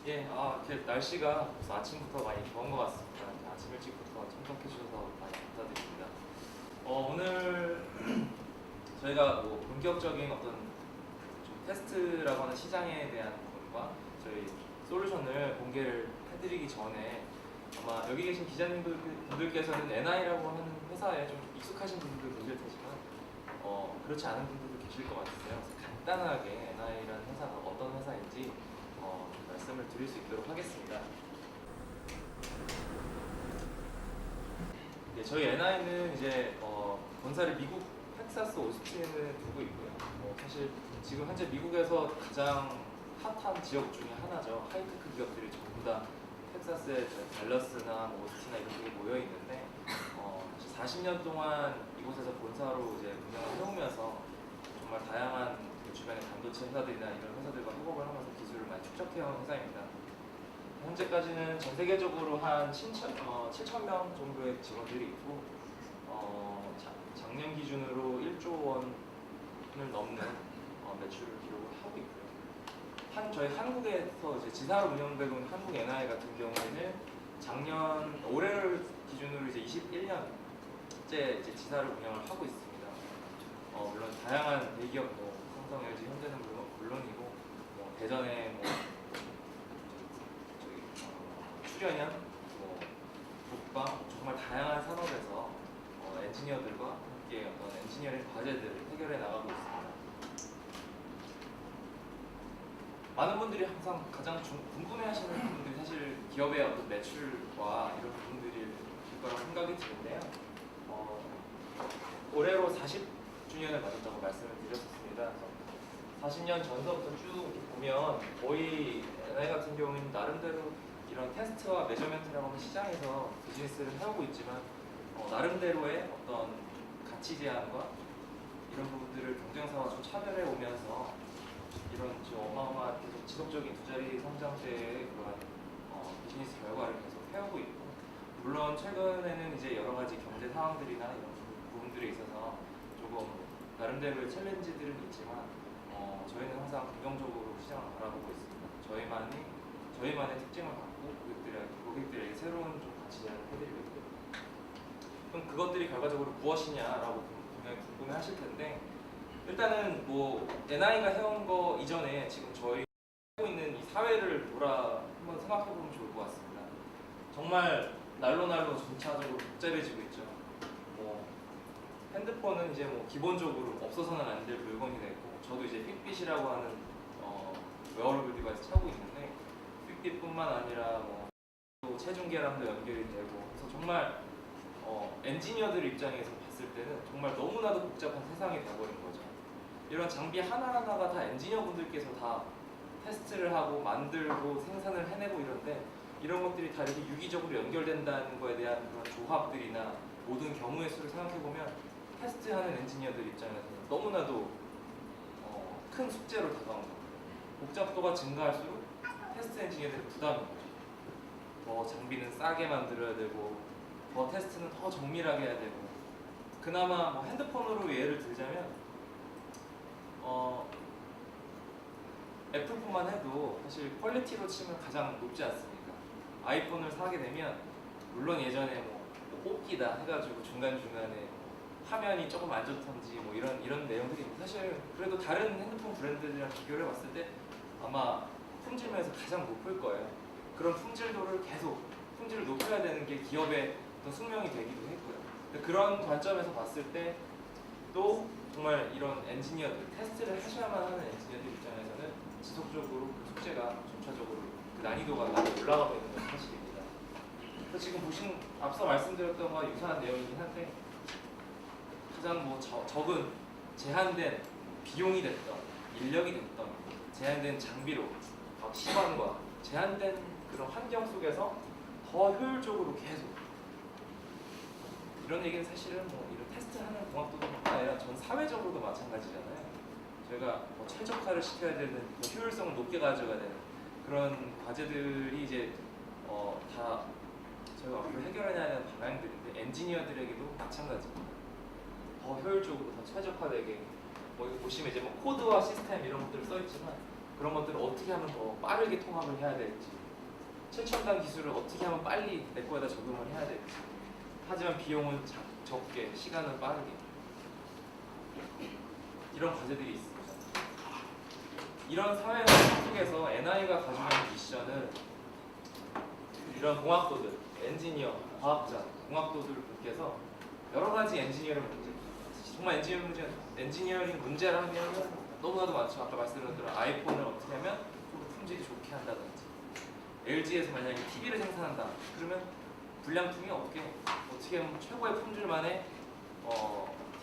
예, 이렇게 날씨가 벌써 아침부터 많이 더운 것 같습니다. 아침 일찍부터 참석해 주셔서 많이 감사드립니다. 오늘 저희가 뭐 본격적인 어떤 좀 테스트라고 하는 시장에 대한 부분과 저희 솔루션을 공개를 해드리기 전에 아마 여기 계신 기자님들께서는 NI라고 하는 회사에 좀 익숙하신 분들도 계실 테지만 그렇지 않은 분들도 계실 것 같으세요. 그래서 간단하게 NI라는 회사가 어떤 회사인지 말씀을 드릴 수 있도록 하겠습니다. 네, 저희 NI는 이제 본사를 미국 텍사스 오스틴에 두고 있고요. 사실 지금 현재 미국에서 가장 핫한 지역 중에 하나죠. 하이테크 기업들이 전부 다 텍사스의 댈러스나 오스틴이나 이런 쪽에 모여 있는데 40년 동안 이곳에서 본사로 이제 운영을 해오면서 정말 다양한 주변의 반도체 회사들이나 이런 회사들과 협업을 하면서 기술을 많이 축적해온 회사입니다. 현재까지는 전 세계적으로 한 7,000명 정도의 직원들이 있고 작년 기준으로 1조 원을 넘는 매출을 기록을 하고 있고요. 저희 한국에서 이제 지사로 운영되고 있는 한국 NI 같은 경우에는 올해를 기준으로 이제 21년째 이제 지사를 운영을 하고 있습니다. 물론 다양한 대기업 삼성, LG, 현대는 물론이고 대전에 출연연, 국방 정말 다양한 산업에서 엔지니어들과 함께 어떤 엔지니어링 과제들을 해결해 나가고 있습니다. 많은 분들이 항상 가장 궁금해하시는 부분들이 사실 기업의 어떤 매출과 이런 부분들일 거라고 생각이 드는데요. 올해로 40주년을 맞았다고 말씀을 드렸습니다. 40년 전서부터 쭉 이렇게 보면 거의 NI 같은 경우는 나름대로 이런 테스트와 매저먼트라고 하는 시장에서 비즈니스를 해오고 있지만 나름대로의 어떤 가치 제한과 이런 부분들을 경쟁사와 좀 차별해 오면서 이런 좀 어마어마한 계속 지속적인 두 자리 성장대의 그런 비즈니스 결과를 계속 해오고 있고, 물론 최근에는 이제 여러 가지 경제 상황들이나 이런 부분들에 있어서 조금 나름대로의 챌린지들은 있지만 저희는 항상 긍정적으로 시장을 바라보고 있습니다. 저희만의 특징을 갖고 고객들에게 새로운 좀 가치 제안을 해드리고 있고요. 그럼 그것들이 결과적으로 무엇이냐라고 분명히 궁금해하실 텐데, 일단은 NI가 해온 거 이전에 지금 저희 하고 있는 이 사회를 한번 생각해보면 좋을 것 같습니다. 정말 날로 점차적으로 복잡해지고 있죠. 핸드폰은 이제 기본적으로 없어서는 안 될 물건이 됐고, 저도 이제 픽빗이라고 하는 웨어러블 디바이스 차고 있는데, 픽빗뿐만 아니라 또 체중계랑도 연결이 되고, 그래서 정말 엔지니어들 입장에서 봤을 때는 정말 너무나도 복잡한 세상이 되어버린 거죠. 이런 장비 하나하나가 다 엔지니어분들께서 다 테스트를 하고 만들고 생산을 해내고 이런데, 이런 것들이 다 이렇게 유기적으로 연결된다는 거에 대한 그런 조합들이나 모든 경우의 수를 생각해보면 테스트하는 엔지니어들 입장에서는 너무나도 큰 숙제로 다가온 겁니다. 복잡도가 증가할수록 테스트 엔지니어들의 부담인 거죠. 더 장비는 싸게 만들어야 되고, 더 테스트는 더 정밀하게 해야 되고, 그나마 핸드폰으로 예를 들자면 애플폰만 해도 사실 퀄리티로 치면 가장 높지 않습니까? 아이폰을 사게 되면 물론 예전에 뽑기다 해가지고 중간중간에 화면이 조금 안 좋던지 이런 내용들이 있는데, 사실 그래도 다른 핸드폰 브랜드들이랑 비교를 해봤을 때 아마 품질 면에서 가장 높을 거예요. 그런 품질도를 품질을 높여야 되는 게 기업의 어떤 숙명이 되기도 했고요. 그런 관점에서 봤을 때 또 정말 이런 엔지니어들, 테스트를 하셔야만 하는 엔지니어들 입장에서는 지속적으로 그 숙제가 점차적으로 그 난이도가 많이 올라가고 있는 건 사실입니다. 그래서 지금 앞서 말씀드렸던 거와 유사한 내용이긴 한데, 가장 적은 제한된 비용이 됐던, 인력이 됐던, 제한된 장비로 시간과 제한된 그런 환경 속에서 더 효율적으로 계속, 이런 얘기는 사실은 이런 테스트하는 공학도뿐만 아니라 전 사회적으로도 마찬가지잖아요. 저희가 최적화를 시켜야 되는, 효율성을 높게 가져가야 되는 그런 과제들이 이제 다 저희가 앞으로 해결해야 하는 방향들인데, 엔지니어들에게도 마찬가지입니다. 더 효율적으로, 더 최적화되게, 여기 보시면 이제 코드와 시스템 이런 것들을 써있지만, 그런 것들을 어떻게 하면 더 빠르게 통합을 해야 될지, 최첨단 기술을 어떻게 하면 빨리 내 거에다 적용을 해야 될지. 하지만 비용은 적게, 시간은 빠르게. 이런 과제들이 있습니다. 이런 사회 속에서 NI가 가지고 있는 미션은 이런 공학도들, 엔지니어, 과학자, 공학도들 분께서 여러 가지 엔지니어링 문제, 정말 엔지니어링 문제라면 너무나도 많죠. 아까 말씀드린 대로 아이폰을 어떻게 하면 좀 품질이 좋게 한다든지, LG에서 만약에 TV를 생산한다 그러면 불량품이 어떻게 하면 최고의 품질만의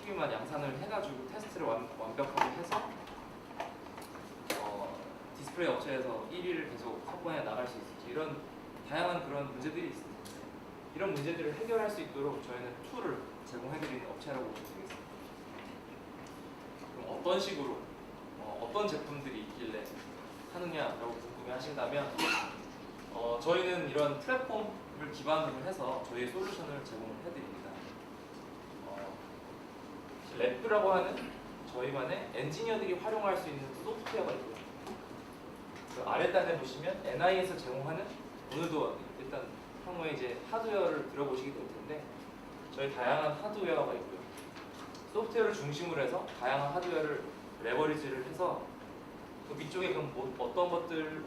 TV만 양산을 해가지고 테스트를 완벽하게 해서 디스플레이 업체에서 1위를 계속 확보해 나갈 수 있을지, 이런 다양한 그런 문제들이 있습니다. 이런 문제들을 해결할 수 있도록 저희는 툴을 제공해드리는 업체라고 보시면 되겠습니다. 그럼 어떤 식으로 어떤 제품들이 있길래 하느냐라고 궁금해하신다면 저희는 이런 플랫폼을 기반으로 해서 저희의 솔루션을 제공을 해드립니다. 랩라고 하는 저희만의 엔지니어들이 활용할 수 있는 소프트웨어가 있고요. 그 아랫단에 보시면 NI에서 제공하는, 오늘도 일단 향후에 이제 하드웨어를 들어보시게 될 텐데, 저희 다양한 하드웨어가 있고요. 소프트웨어를 중심으로 해서 다양한 하드웨어를 레버리지를 해서 그 위쪽에 그럼 어떤 것들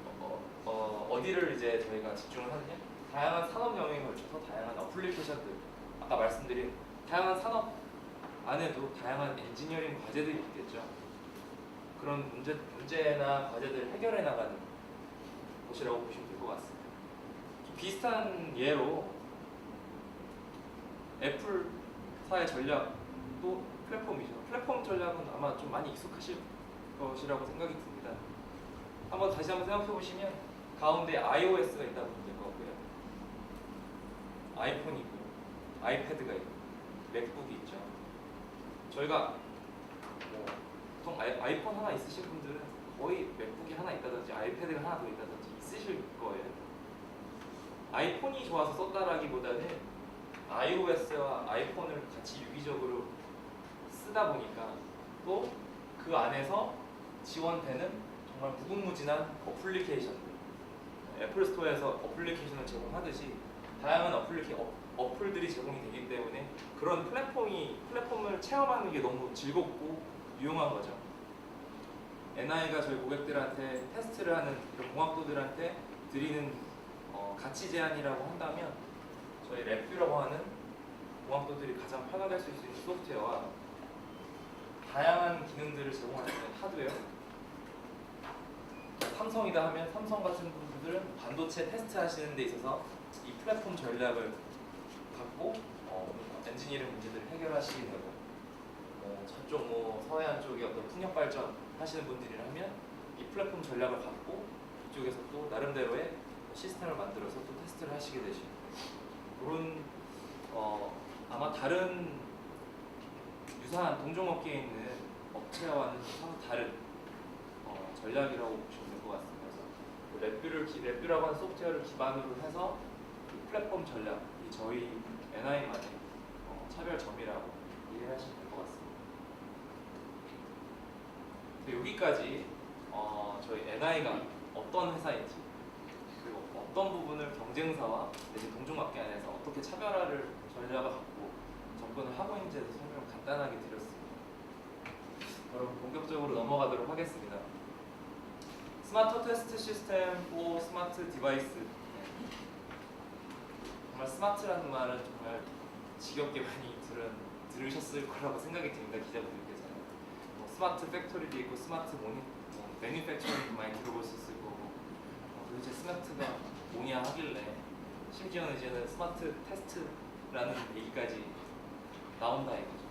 어디를 이제 저희가 집중을 하느냐? 다양한 산업 영역에 걸쳐서 다양한 어플리케이션들, 아까 말씀드린 다양한 산업 안에도 다양한 엔지니어링 과제들이 있겠죠. 그런 문제나 과제들을 해결해 나가는 곳이라고 보시면 될 것 같습니다. 비슷한 예로 애플사의 전략도 플랫폼이죠. 플랫폼 전략은 아마 좀 많이 익숙하실 것이라고 생각이 듭니다. 다시 한번 생각해 보시면 가운데 iOS가 있다고 보면 될 것 같고요. 아이폰이 있고요. 아이패드가 있고 맥북이 있죠. 저희가 보통 아이폰 하나 있으신 분들은 거의 맥북이 하나 있다든지 아이패드가 하나 더 있다든지 있으실 거예요. 아이폰이 좋아서 썼다라기보다는 iOS와 아이폰을 같이 유기적으로 쓰다 보니까 또 그 안에서 지원되는 정말 무궁무진한 어플리케이션들, 애플 스토어에서 어플리케이션을 제공하듯이 다양한 어플들이 제공이 되기 때문에 그런 플랫폼을 체험하는 게 너무 즐겁고 유용한 거죠. NI가 저희 고객들한테 테스트를 하는 이런 공학도들한테 드리는 가치 제한이라고 한다면 저희 랩뷰라고 하는 공학도들이 가장 편하게 쓸 수 있는 소프트웨어와 다양한 기능들을 제공할 수 있는 하드웨어, 삼성이다 하면 삼성 같은 분들은 반도체 테스트 하시는 데 있어서 이 플랫폼 전략을 갖고 엔지니어링 문제들을 해결하시게 되고, 저쪽 서해안 쪽에 어떤 풍력 발전 하시는 분들이라면 이 플랫폼 전략을 갖고 이쪽에서 또 나름대로의 시스템을 만들어서 또 테스트를 하시게 되시고, 그런 아마 다른 유사한 동종업계에 있는 업체와는 서로 다른 전략이라고 보시면 될 것 같습니다. 그래서 랩뷰라고 하는 소프트웨어를 기반으로 해서 그 플랫폼 전략, 이 저희 NI만의 차별점이라고 이해하시면 될 것 같습니다. 여기까지 저희 NI가 어떤 회사인지, 그리고 어떤 부분을 경쟁사와 내지 동종업계 안에서 어떻게 차별화를 전략을 갖고 접근을 하고 있는지에 대해서 설명을 간단하게 드렸습니다. 여러분 본격적으로 넘어가도록 하겠습니다. 스마트 테스트 시스템 for 스마트 디바이스. 정말 스마트라는 말은 정말 지겹게 많이 들으셨을 거라고 생각이 듭니다. 기자분들께서는 스마트 팩토리도 있고 스마트 매니팩처링도 많이 들어보셨을 거고, 도대체 스마트가 뭐냐 하길래 심지어는 이제는 스마트 테스트라는 얘기까지 나온다 이거죠.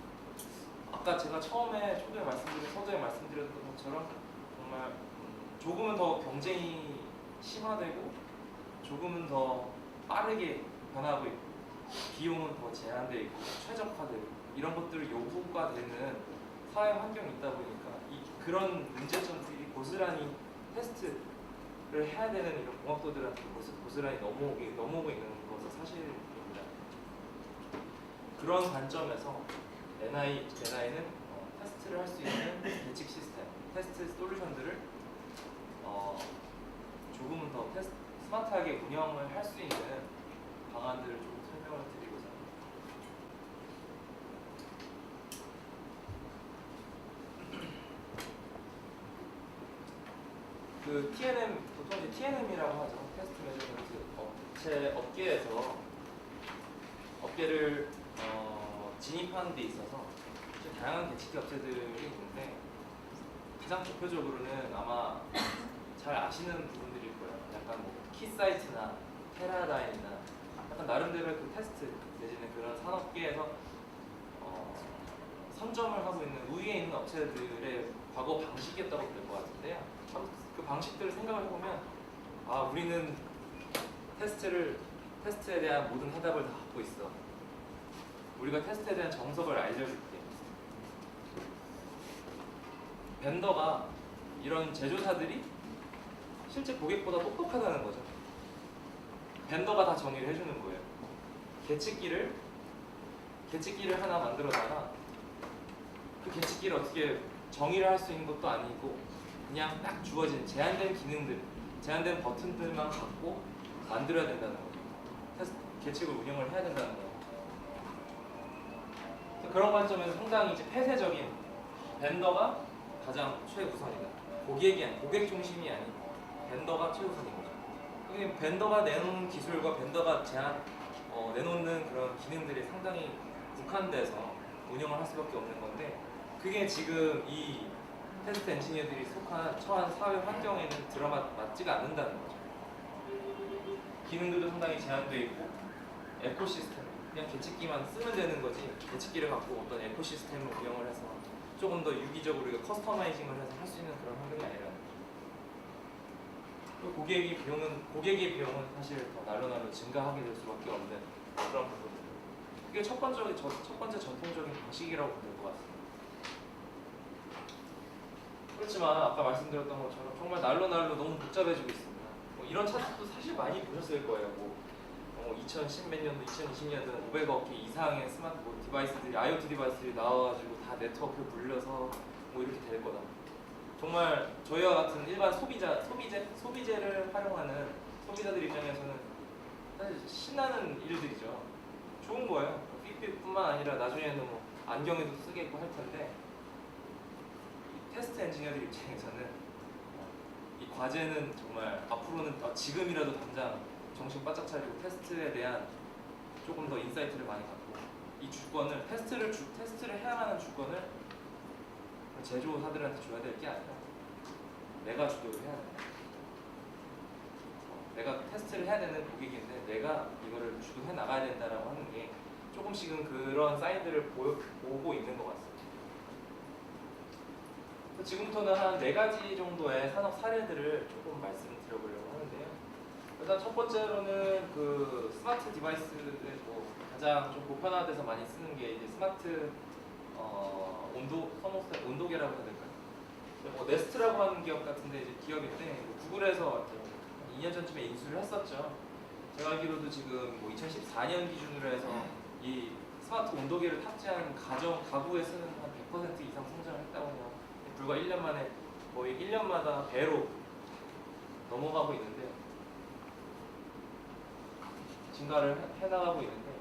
아까 제가 처음에 서두에 말씀드렸던 것처럼 정말 조금은 더 경쟁이 심화되고 조금은 더 빠르게 변하고 있고 비용은 더 제한되어 있고 최적화되고 이런 것들이 요구가 되는 사회 환경이 있다 보니까 그런 문제점들이 고스란히 테스트를 해야 되는 이런 공학도들한테 고스란히 넘어오고 있는 것은 사실입니다. 그런 관점에서 NI는 테스트를 할 수 있는 예측 시스템, 테스트 솔루션들을 조금은 더 스마트하게 운영을 할 수 있는 방안들을 좀 설명을 드리고자 합니다. 그 TNM, 보통 이제 TNM이라고 하죠. 테스트 매니지먼트 업계에서 업계를 진입하는 데 있어서 다양한 계측기 업체들이 있는데 가장 대표적으로는 아마 잘 아시는 부분들일 거예요. 약간 뭐 키사이트나 테라라인이나 약간 나름대로의 그 테스트 내지는 그런 산업계에서 선점을 하고 있는 우위에 있는 업체들의 과거 방식이었다고 볼 것 같은데요. 그 방식들을 생각을 해보면 아 우리는 테스트에 대한 모든 해답을 다 갖고 있어. 우리가 테스트에 대한 정석을 알려줄게. 벤더가 이런 제조사들이 실제 고객보다 똑똑하다는 거죠. 벤더가 다 정의를 해주는 거예요. 계측기를 하나 만들어다가 그 계측기를 어떻게 정의를 할 수 있는 것도 아니고 그냥 딱 주어진 제한된 기능들, 제한된 버튼들만 갖고 만들어야 된다는 거죠. 계측을 운영을 해야 된다는 거예요. 그런 관점에서 상당히 이제 폐쇄적인 벤더가 가장 최우선이다. 고객 중심이 아닌 벤더가 최우선인 거죠. 그게 벤더가 내놓는 기술과 벤더가 내놓는 그런 기능들이 상당히 국한돼서 운영을 할 수밖에 없는 건데 그게 지금 이 테스트 엔지니어들이 처한 사회 환경에는 들어맞지가 않는다는 거죠. 기능들도 상당히 제한되어 있고 에코시스템, 그냥 계측기만 쓰면 되는 거지 계측기를 갖고 어떤 에코시스템을 운영을 해서 조금 더 유기적으로 우리가 커스터마이징을 해서 할 수 있는 그런 환경이 아니라는 거죠. 또 고객의 비용은 사실 더 날로 증가하게 될 수밖에 없는 그런 부분들. 그게 첫 번째 전통적인 방식이라고 볼 것 같습니다. 그렇지만 아까 말씀드렸던 것처럼 정말 날로 너무 복잡해지고 있습니다. 이런 차트도 사실 많이 보셨을 거예요. 2010 몇 년도, 2020년도는 500억 개 이상의 스마트 디바이스들이, IoT 디바이스들이 나와가지고 다 네트워크를 불려서 이렇게 될 거다. 정말 저희와 같은 일반 소비재를 활용하는 소비자들 입장에서는 사실 신나는 일들이죠. 좋은 거예요. 삑삑뿐만 아니라 나중에는 안경에도 쓰겠고 할 텐데 테스트 엔지니어들 입장에서는 이 과제는 정말 앞으로는 지금이라도 당장 정신 바짝 차리고 테스트에 대한 조금 더 인사이트를 많이 갖고 이 주권을 테스트를 해야 하는 주권을 제조사들한테 줘야 될 게 아니라 내가 주도를 해야 돼. 내가 테스트를 해야 되는 고객인데 내가 이거를 주도해 나가야 된다라고 하는 게 조금씩은 그런 사인들을 보고 있는 것 같습니다. 지금부터는 한 4가지 정도의 산업 사례들을 조금 말씀드려보려고 하는데요. 일단 첫 번째로는 그 스마트 디바이스의 가장 좀 보편화돼서 많이 쓰는 게 이제 스마트 온도계라고 해야 될까요? 네스트라고 하는 기업 같은데 이제 기업인데 구글에서 2년 전쯤에 인수를 했었죠. 제가 알기로도 지금 2014년 기준으로 해서 이 스마트 온도계를 탑재한 가구에 쓰는 한 100% 이상 성장을 했다고 해요. 불과 1년 만에 거의 1년마다 배로 넘어가고 있는데 증가를 해나가고 있는데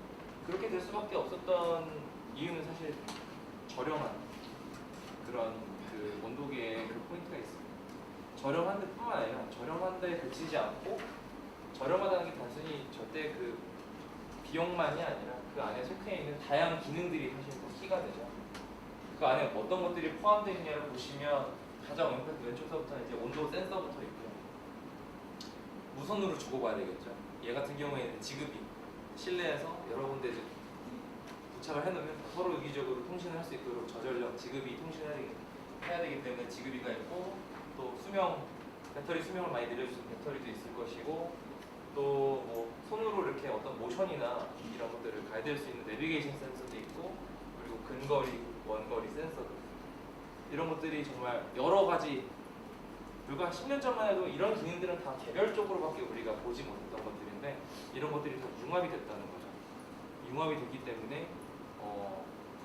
그렇게 될 수밖에 없었던 이유는 사실 저렴한 그런 그 온도계의 그 포인트가 있습니다. 저렴한 데뿐만 아니라 저렴한 데에 그치지 않고 저렴하다는 게 단순히 절대 그 비용만이 아니라 그 안에 속해 있는 다양한 기능들이 사실 더 키가 되죠. 그 안에 어떤 것들이 포함되어 있냐를 보시면 가장 왼쪽서부터 이제 온도 센서부터 있고요. 무선으로 주고받아야 되겠죠. 얘 같은 경우에는 지급이 실내에서 여러 군데 이제 부착을 해놓으면 서로 유기적으로 통신을 할 수 있도록 저전력 지급이 통신을 해야 되기 때문에 지급이가 있고 또 배터리 수명을 많이 늘려주는 배터리도 있을 것이고 또 손으로 이렇게 어떤 모션이나 이런 것들을 가이드할 수 있는 내비게이션 센서도 있고 그리고 근거리, 원거리 센서도 이런 것들이 정말 여러 가지 불과 10년 전만 해도 이런 기능들은 다 개별적으로밖에 우리가 보지 못했던 것들인데 이런 것들이 다 융합이 됐다는 거죠. 융합이 됐기 때문에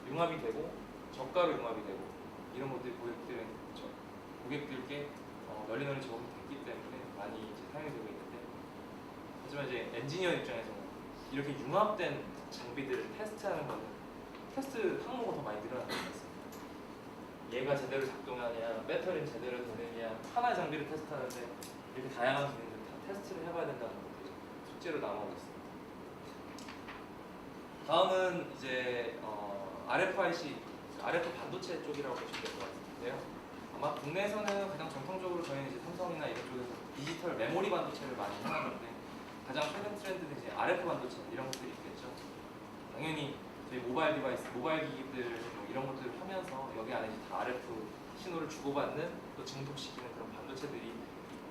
융합이 되고 저가로 융합이 되고 이런 것들이 고객들께 널리 적용됐기 때문에 많이 이제 사용이 되고 있는데 하지만 이제 엔지니어 입장에서는 이렇게 융합된 장비들을 테스트하는 거는 테스트 항목은 더 많이 늘어나는 것 같습니다. 얘가 제대로 작동하냐, 배터리는 제대로 되느냐, 하나의 장비를 테스트하는데 이렇게 다양한 기능들 다 테스트를 해봐야 된다는 것들이 숙제로 남아오고 있습니다. 다음은 이제 RFIC, RF 반도체 쪽이라고 보시면 될 것 같은데요. 아마 국내에서는 가장 정통적으로 저희는 이제 삼성이나 이런 쪽에서 디지털 메모리 반도체를 많이 해놨는데 가장 최근 트렌드는 이제 RF 반도체 이런 것들이 있겠죠. 당연히 저희 모바일 디바이스, 모바일 기기들 뭐 이런 것들을 하면서 여기 안에 다 RF 신호를 주고받는 또 증폭시키는 그런 반도체들이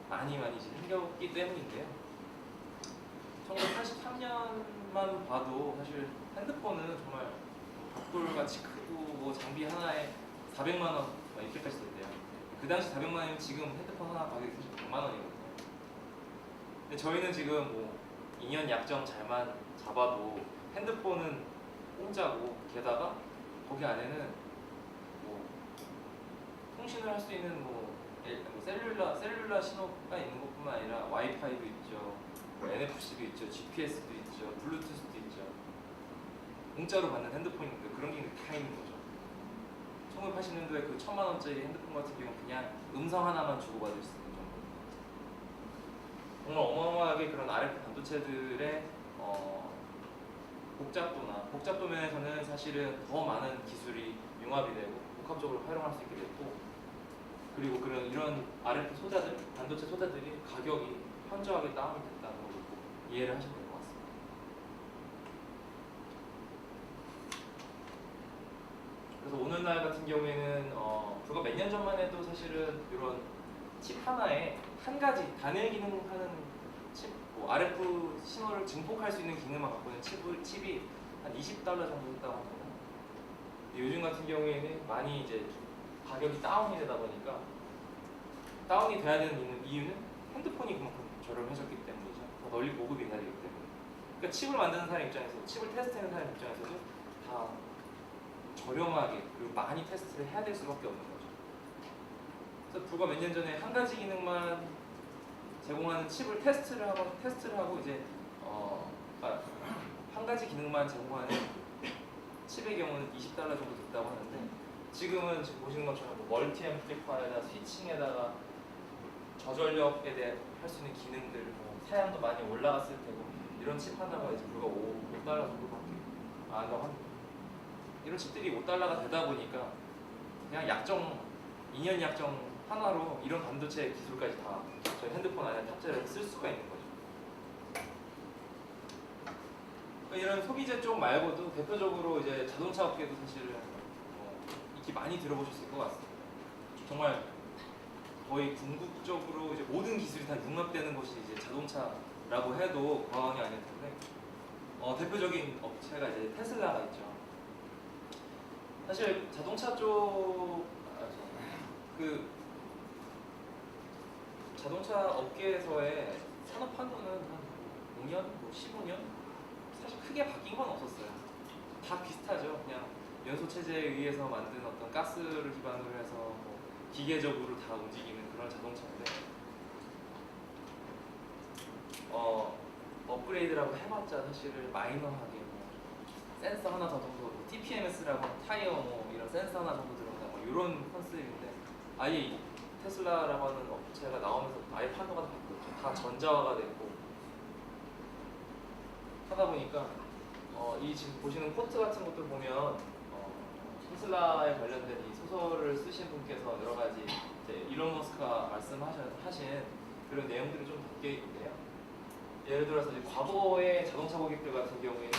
많이 이제 생겼기 때문인데요. 1983년만 봐도 사실 핸드폰은 정말 벽돌같이 크고 뭐 장비 하나에 400만 원 이렇게까지 됐대요. 그 당시 400만 원이면 지금 핸드폰 하나 가격이 100만 원이거든요. 근데 저희는 지금 뭐 2년 약정 잘만 잡아도 핸드폰은 공짜고 게다가 거기 안에는 뭐 통신을 할 수 있는 뭐 셀룰라 신호가 있는 것뿐만 아니라 와이파이도 있죠, 뭐 NFC도 있죠, GPS도 있죠, 블루투스도 있죠. 공짜로 받는 핸드폰인데 그런 게 다 있는 거죠. 1980년도에 그 1000만 원짜리 핸드폰 같은 경우는 그냥 음성 하나만 주고받을 수 있는 정도입니다. 정말 어마어마하게 그런 RF 반도체들의 복잡도 면에서는 사실은 더 많은 기술이 융합이 되고 복합적으로 활용할 수 있게 됐고, 그리고 이런 RF 소자들, 반도체 소자들이 가격이 현저하게 다운이 됐다는 걸 이해를 하시면 될 것 같습니다. 그래서 오늘날 같은 경우에는 불과 몇 년 전만 해도 사실은 이런 칩 하나에 한 가지 단일 기능하는 칩, 뭐 RF 신호를 증폭할 수 있는 기능만 갖고 있는 칩이 한 $20 정도 했다고 합니다. 요즘 같은 경우에는 많이 이제 가격이 다운이 되다 보니까, 다운이 돼야 되는 이유는 핸드폰이 그만큼 저렴해졌기 때문이죠. 더 널리 보급이 돼야 되기 때문에. 그러니까 칩을 만드는 사람 입장에서, 칩을 테스트하는 사람 입장에서도 다 저렴하게 그리고 많이 테스트를 해야 될 수밖에 없는 거죠. 그래서 불과 몇 년 전에 한 가지 기능만 제공하는 칩을 테스트를 하고 이제 한 가지 기능만 제공하는 칩의 경우는 $20 정도 됐다고 하는데, 지금은 지금 보시는 것처럼 뭐 멀티 앰플리파이어나 스위칭에다가 저전력에 대해 할 수 있는 기능들, 뭐 사양도 많이 올라갔을 테고, 이런 칩 하나가 이제 불과 $5 정도밖에 안 한다고 합니다. 이런 칩들이 $5가 되다 보니까 그냥 2년 약정 하나로 이런 반도체 기술까지 다 저희 핸드폰 안에 탑재를 쓸 수가 있는 거죠. 이런 소비재 쪽 말고도 대표적으로 이제 자동차 업계도 사실은 익히 많이 들어보셨을 것 같습니다. 정말 거의 궁극적으로 이제 모든 기술이 다 융합되는 것이 이제 자동차라고 해도 과언이 아닐 텐데, 대표적인 업체가 이제 테슬라가 있죠. 사실 자동차 쪽 자동차 업계에서의 산업 판도는 한 5년, 15년 사실 크게 바뀐 건 없었어요. 다 비슷하죠. 그냥 연소 체제에 의해서 만든 어떤 가스를 기반으로 해서 뭐 기계적으로 다 움직이는 그런 자동차인데, 업그레이드라고 해봤자 사실은 마이너하게 뭐 센서 하나 더 정도, 뭐 TPMS라고 타이어 뭐 이런 센서 하나 정도 들어간다, 뭐 이런 컨셉인데, 아예 테슬라라고 하는 업체가 나오면서 아예 판도가 다 바뀌었죠. 다 전자화가 됐고 하다 보니까 이 지금 보시는 코트 같은 것들 보면 테슬라에 관련된 이 소설을 쓰신 분께서 여러 가지 이제 일론 머스크가 말씀하신 그런 내용들이 좀 담겨 있는데요. 예를 들어서 이제 과거의 자동차 고객들 같은 경우에는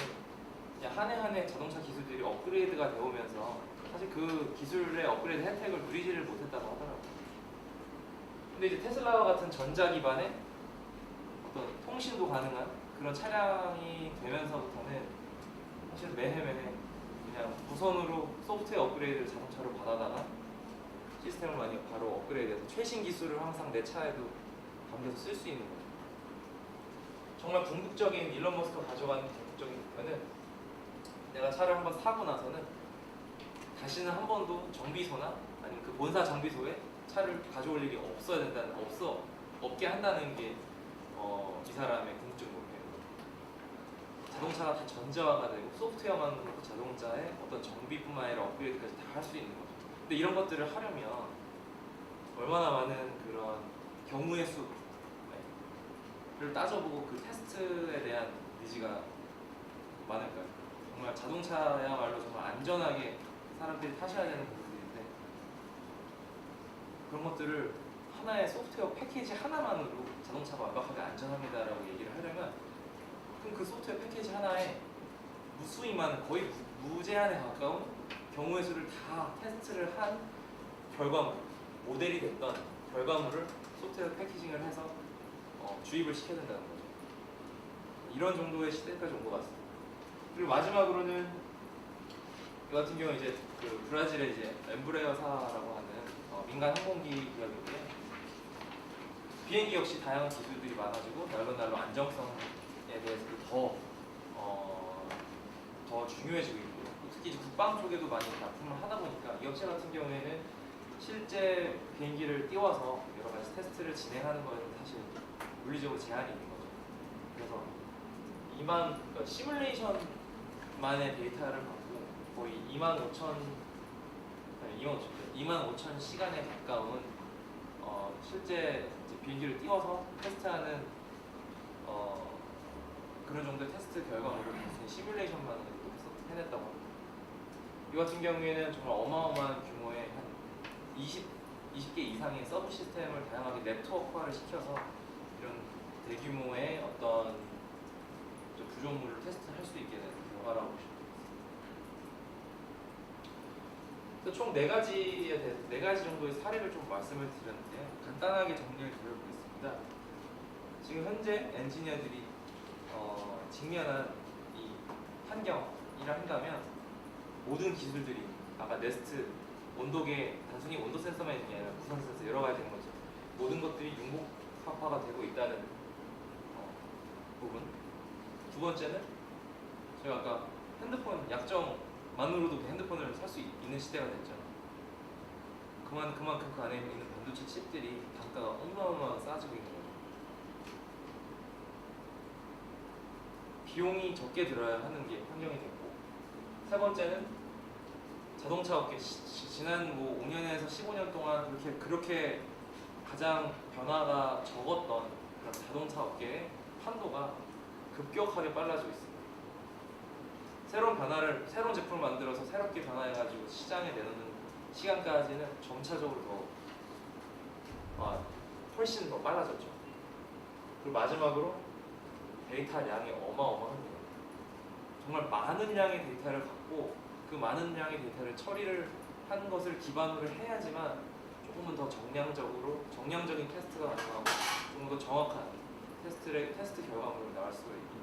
그냥 한 해 자동차 기술들이 업그레이드가 되오면서 사실 그 기술의 업그레이드 혜택을 누리지를 못했다고 하더라고요. 근데 이제 테슬라와 같은 전자 기반의 어떤 통신도 가능한 그런 차량이 되면서부터는 사실 매해매해 그냥 무선으로 소프트웨어 업그레이드를 자동차로 받아다가 시스템을 많이 바로 업그레이드해서 최신 기술을 항상 내 차에도 담겨서 쓸 수 있는 거죠. 정말 궁극적인 일론 머스크가 가져가는 궁극적인 목표는 내가 차를 한번 사고 나서는 다시는 한 번도 정비소나 아니면 그 본사 정비소에 차를 가져올 일이 없게 한다는 게 이 사람의 궁극적 목표예요. 자동차가 다 전자화가 되고 소프트웨어만 놓고 자동차의 어떤 정비뿐만 아니라 업그레이드까지 다 할 수 있는 거죠. 근데 이런 것들을 하려면 얼마나 많은 그런 경우의 수를 따져보고 그 테스트에 대한 니즈가 많을까요? 정말 자동차야말로 정말 안전하게 사람들이 타셔야 되는 부분인데 그런 것들을 하나의 소프트웨어 패키지 하나만으로 자동차가 완벽하게 안전합니다라고 얘기를 하려면 그럼 그 소프트웨어 패키지 하나에 무수히 많은 거의 무제한에 가까운 경우의 수를 다 테스트를 한 결과물, 모델이 됐던 결과물을 소프트웨어 패키징을 해서 주입을 시켜야 된다는 거죠. 이런 정도의 시대까지 온 것 같습니다. 그리고 마지막으로는 이 같은 경우 이제 그 브라질의 이제 엠브레어사라고 하는 민간 항공기 기업인데요. 비행기 역시 다양한 기술들이 많아지고 날로 안정성에 대해서 더 중요해지고 있고 특히 이제 국방 쪽에도 많이 납품을 하다 보니까 이 업체 같은 경우에는 실제 비행기를 띄워서 여러 가지 테스트를 진행하는 거에는 사실 물리적으로 제한이 있는 거죠. 그래서 그러니까 시뮬레이션만의 데이터를 갖고 거의 25,000 시간에 가까운 실제 이제 비행기를 띄워서 테스트하는 그런 정도의 테스트 결과물을 시뮬레이션만으로 해냈다고 합니다. 이 같은 경우에는 정말 어마어마한 규모의 한 20개 이상의 서브 시스템을 다양하게 네트워크화를 시켜서 이런 대규모의 어떤 구조물을 테스트할 수 있게 되는 결과라고 보시면 되겠습니다. 총 4가지 정도의 사례를 좀 말씀을 드렸는데요. 간단하게 정리를 드려보겠습니다. 지금 현재 엔지니어들이 직면한 이 환경이라 한다면 모든 기술들이 아까 네스트 온도계 단순히 온도 센서만 있는 게 아니라 구성 센서 여러 가지 되는 거죠. 모든 것들이 융복합화가 되고 있다는 부분. 두 번째는 제가 아까 핸드폰 약정만으로도 핸드폰을 살 수 있는 시대가 됐죠. 그만큼 그 안에 있는 반도체 칩들이 단가가 어마어마하게 싸지고 있는 거죠. 비용이 적게 들어야 하는 게 환경이 됐고, 세 번째는 자동차 업계 지난 5년에서 15년 동안 그렇게 가장 변화가 적었던 그런 자동차 업계의 판도가 급격하게 빨라지고 있습니다. 새로운 제품을 만들어서 새롭게 변화해가지고 시장에 내놓는 시간까지는 점차적으로 훨씬 더 빨라졌죠. 그리고 마지막으로 데이터량이 어마어마합니다. 정말 많은 양의 데이터를 갖고 그 많은 양의 데이터를 처리를 하는 것을 기반으로 해야지만 조금은 더 정량적인 테스트가 가능하고 조금 더 정확한 테스트 결과물을 나올 수가 있는 거죠.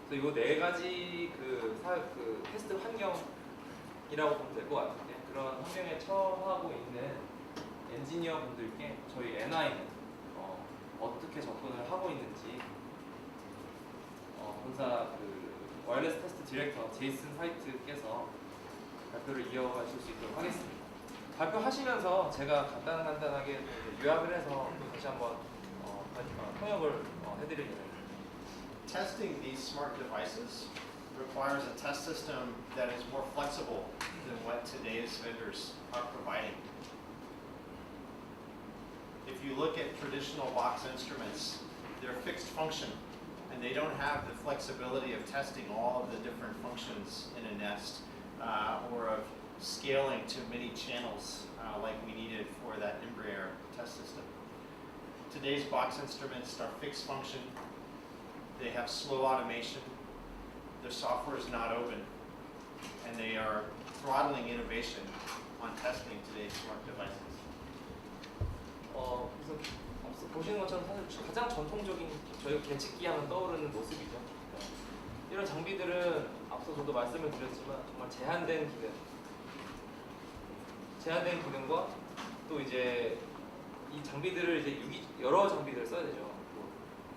그래서 이 4가지 그 테스트 환경이라고 보면 될 것 같은데 그런 환경에 처하고 있는 엔지니어 분들께 저희 NI는 어떻게 접근을 하고 있는지 본사 와이어리스 테스트 디렉터 제이슨 화이트께서 발표를 이어가실 수 있도록 하겠습니다. 발표하시면서 제가 간단하게 요약을 해서 다시 한번 통역을 해드릴 예정입니다. Testing these smart devices requires a test system that is more flexible than what today's vendors are providing. If you look at traditional box instruments, they're fixed function and they don't have the flexibility of testing all of the different functions in a nest or of scaling to many channels like we needed for that Embraer test system. Today's box instruments are fixed function, they have slow automation, their software is not open, and they are throttling innovation on testing today's smart devices. 그래서 앞서 보시는 것처럼 사실 가장 전통적인 저희가 계측기 하면 떠오르는 모습이죠. 이런 장비들은 앞서 저도 말씀을 드렸지만 정말 제한된 기능과 또 이제 이 장비들을 이제 여러 장비들을 써야 되죠.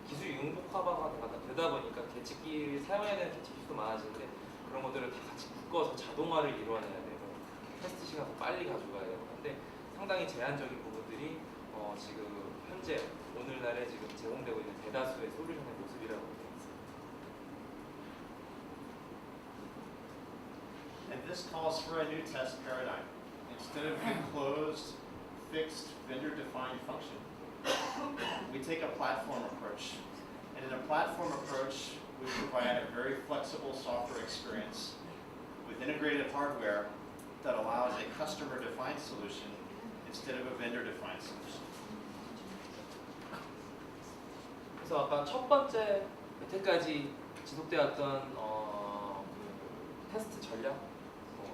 기술 융복화가 되다 보니까 계측기 사용해야 되는 계측기도 많아지는데 그런 것들을 다 같이 묶어서 자동화를 이루어내야 되고 테스트 시간 더 빨리 가져가야 되고 근데 상당히 제한적인 부분들이 지금 현재 오늘날에 지금 제공되고 있는 대다수의 솔루션의 모습이라고 되어 있습니다. this calls for a new test paradigm. Instead of the closed, fixed, vendor-defined function, we take a platform approach. And in a platform approach, we provide a very flexible software experience with integrated hardware that allows a customer-defined solution instead of a vendor-defined solution. 그래서 아까 첫 번째 여태까지 지속되었던 그 테스트 전략,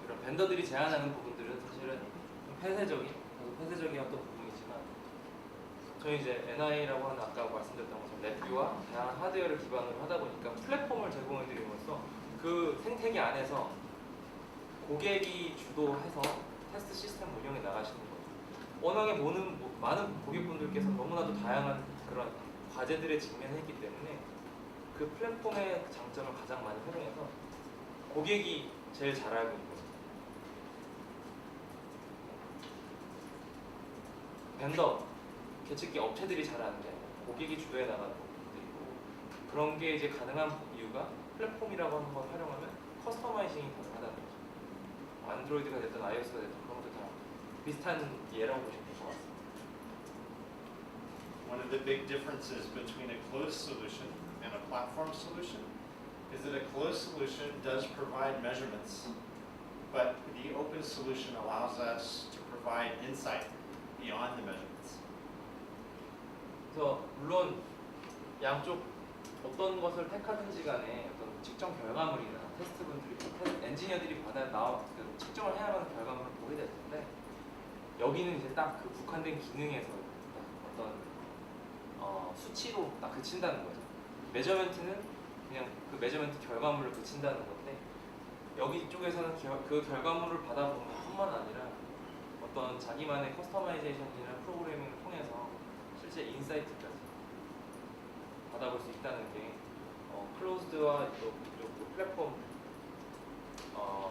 이런 벤더들이 제안하는 부분들은 사실은 좀 폐쇄적이었던 부분이지만 저희 이제 NI라고 하는 아까 말씀드렸던 것처럼 랩뷰와 다양한 하드웨어를 기반으로 하다 보니까 플랫폼을 제공해드림으로써 그 생태계 안에서 고객이 주도해서 테스트 시스템 운영에 나가시는 거죠. 워낙에 많은 고객분들께서 너무나도 다양한 그런 과제들에 직면했기 때문에 그 플랫폼의 장점을 가장 많이 활용해서 고객이 제일 잘 알고 있는 거죠. 벤더, 계측기 업체들이 잘 아는 게 아니라 고객이 주도해 나가는 부분들이고 그런 게 이제 가능한 이유가 플랫폼이라고 하는 걸 활용하면 커스터마이징이 가능하다는 거죠. 안드로이드가 됐든 iOS가 됐든 그런 것도 다 비슷한 예라고 보시면 될 것 같습니다. One of the big differences between a closed solution and a platform solution is that a closed solution does provide measurements, but the open solution allows us to provide insight beyond the measurements. 그래서 물론 양쪽 어떤 것을 택하든지 간에 어떤 측정 결과물이나 엔지니어들이 측정을 해야만 결과물을 보게 될 텐데 여기는 이제 딱 그 국한된 기능에서 어떤 수치로 딱 그친다는 거죠. 메저먼트는 그냥 그 메저먼트 결과물을 그친다는 건데 여기 쪽에서는 그 결과물을 받아보는 것뿐만 아니라 어떤 자기만의 커스터마이제이션이나 프로그래밍을 통해서 실제 인사이트까지 받아볼 수 있다는 게 클로즈드와 또 플랫폼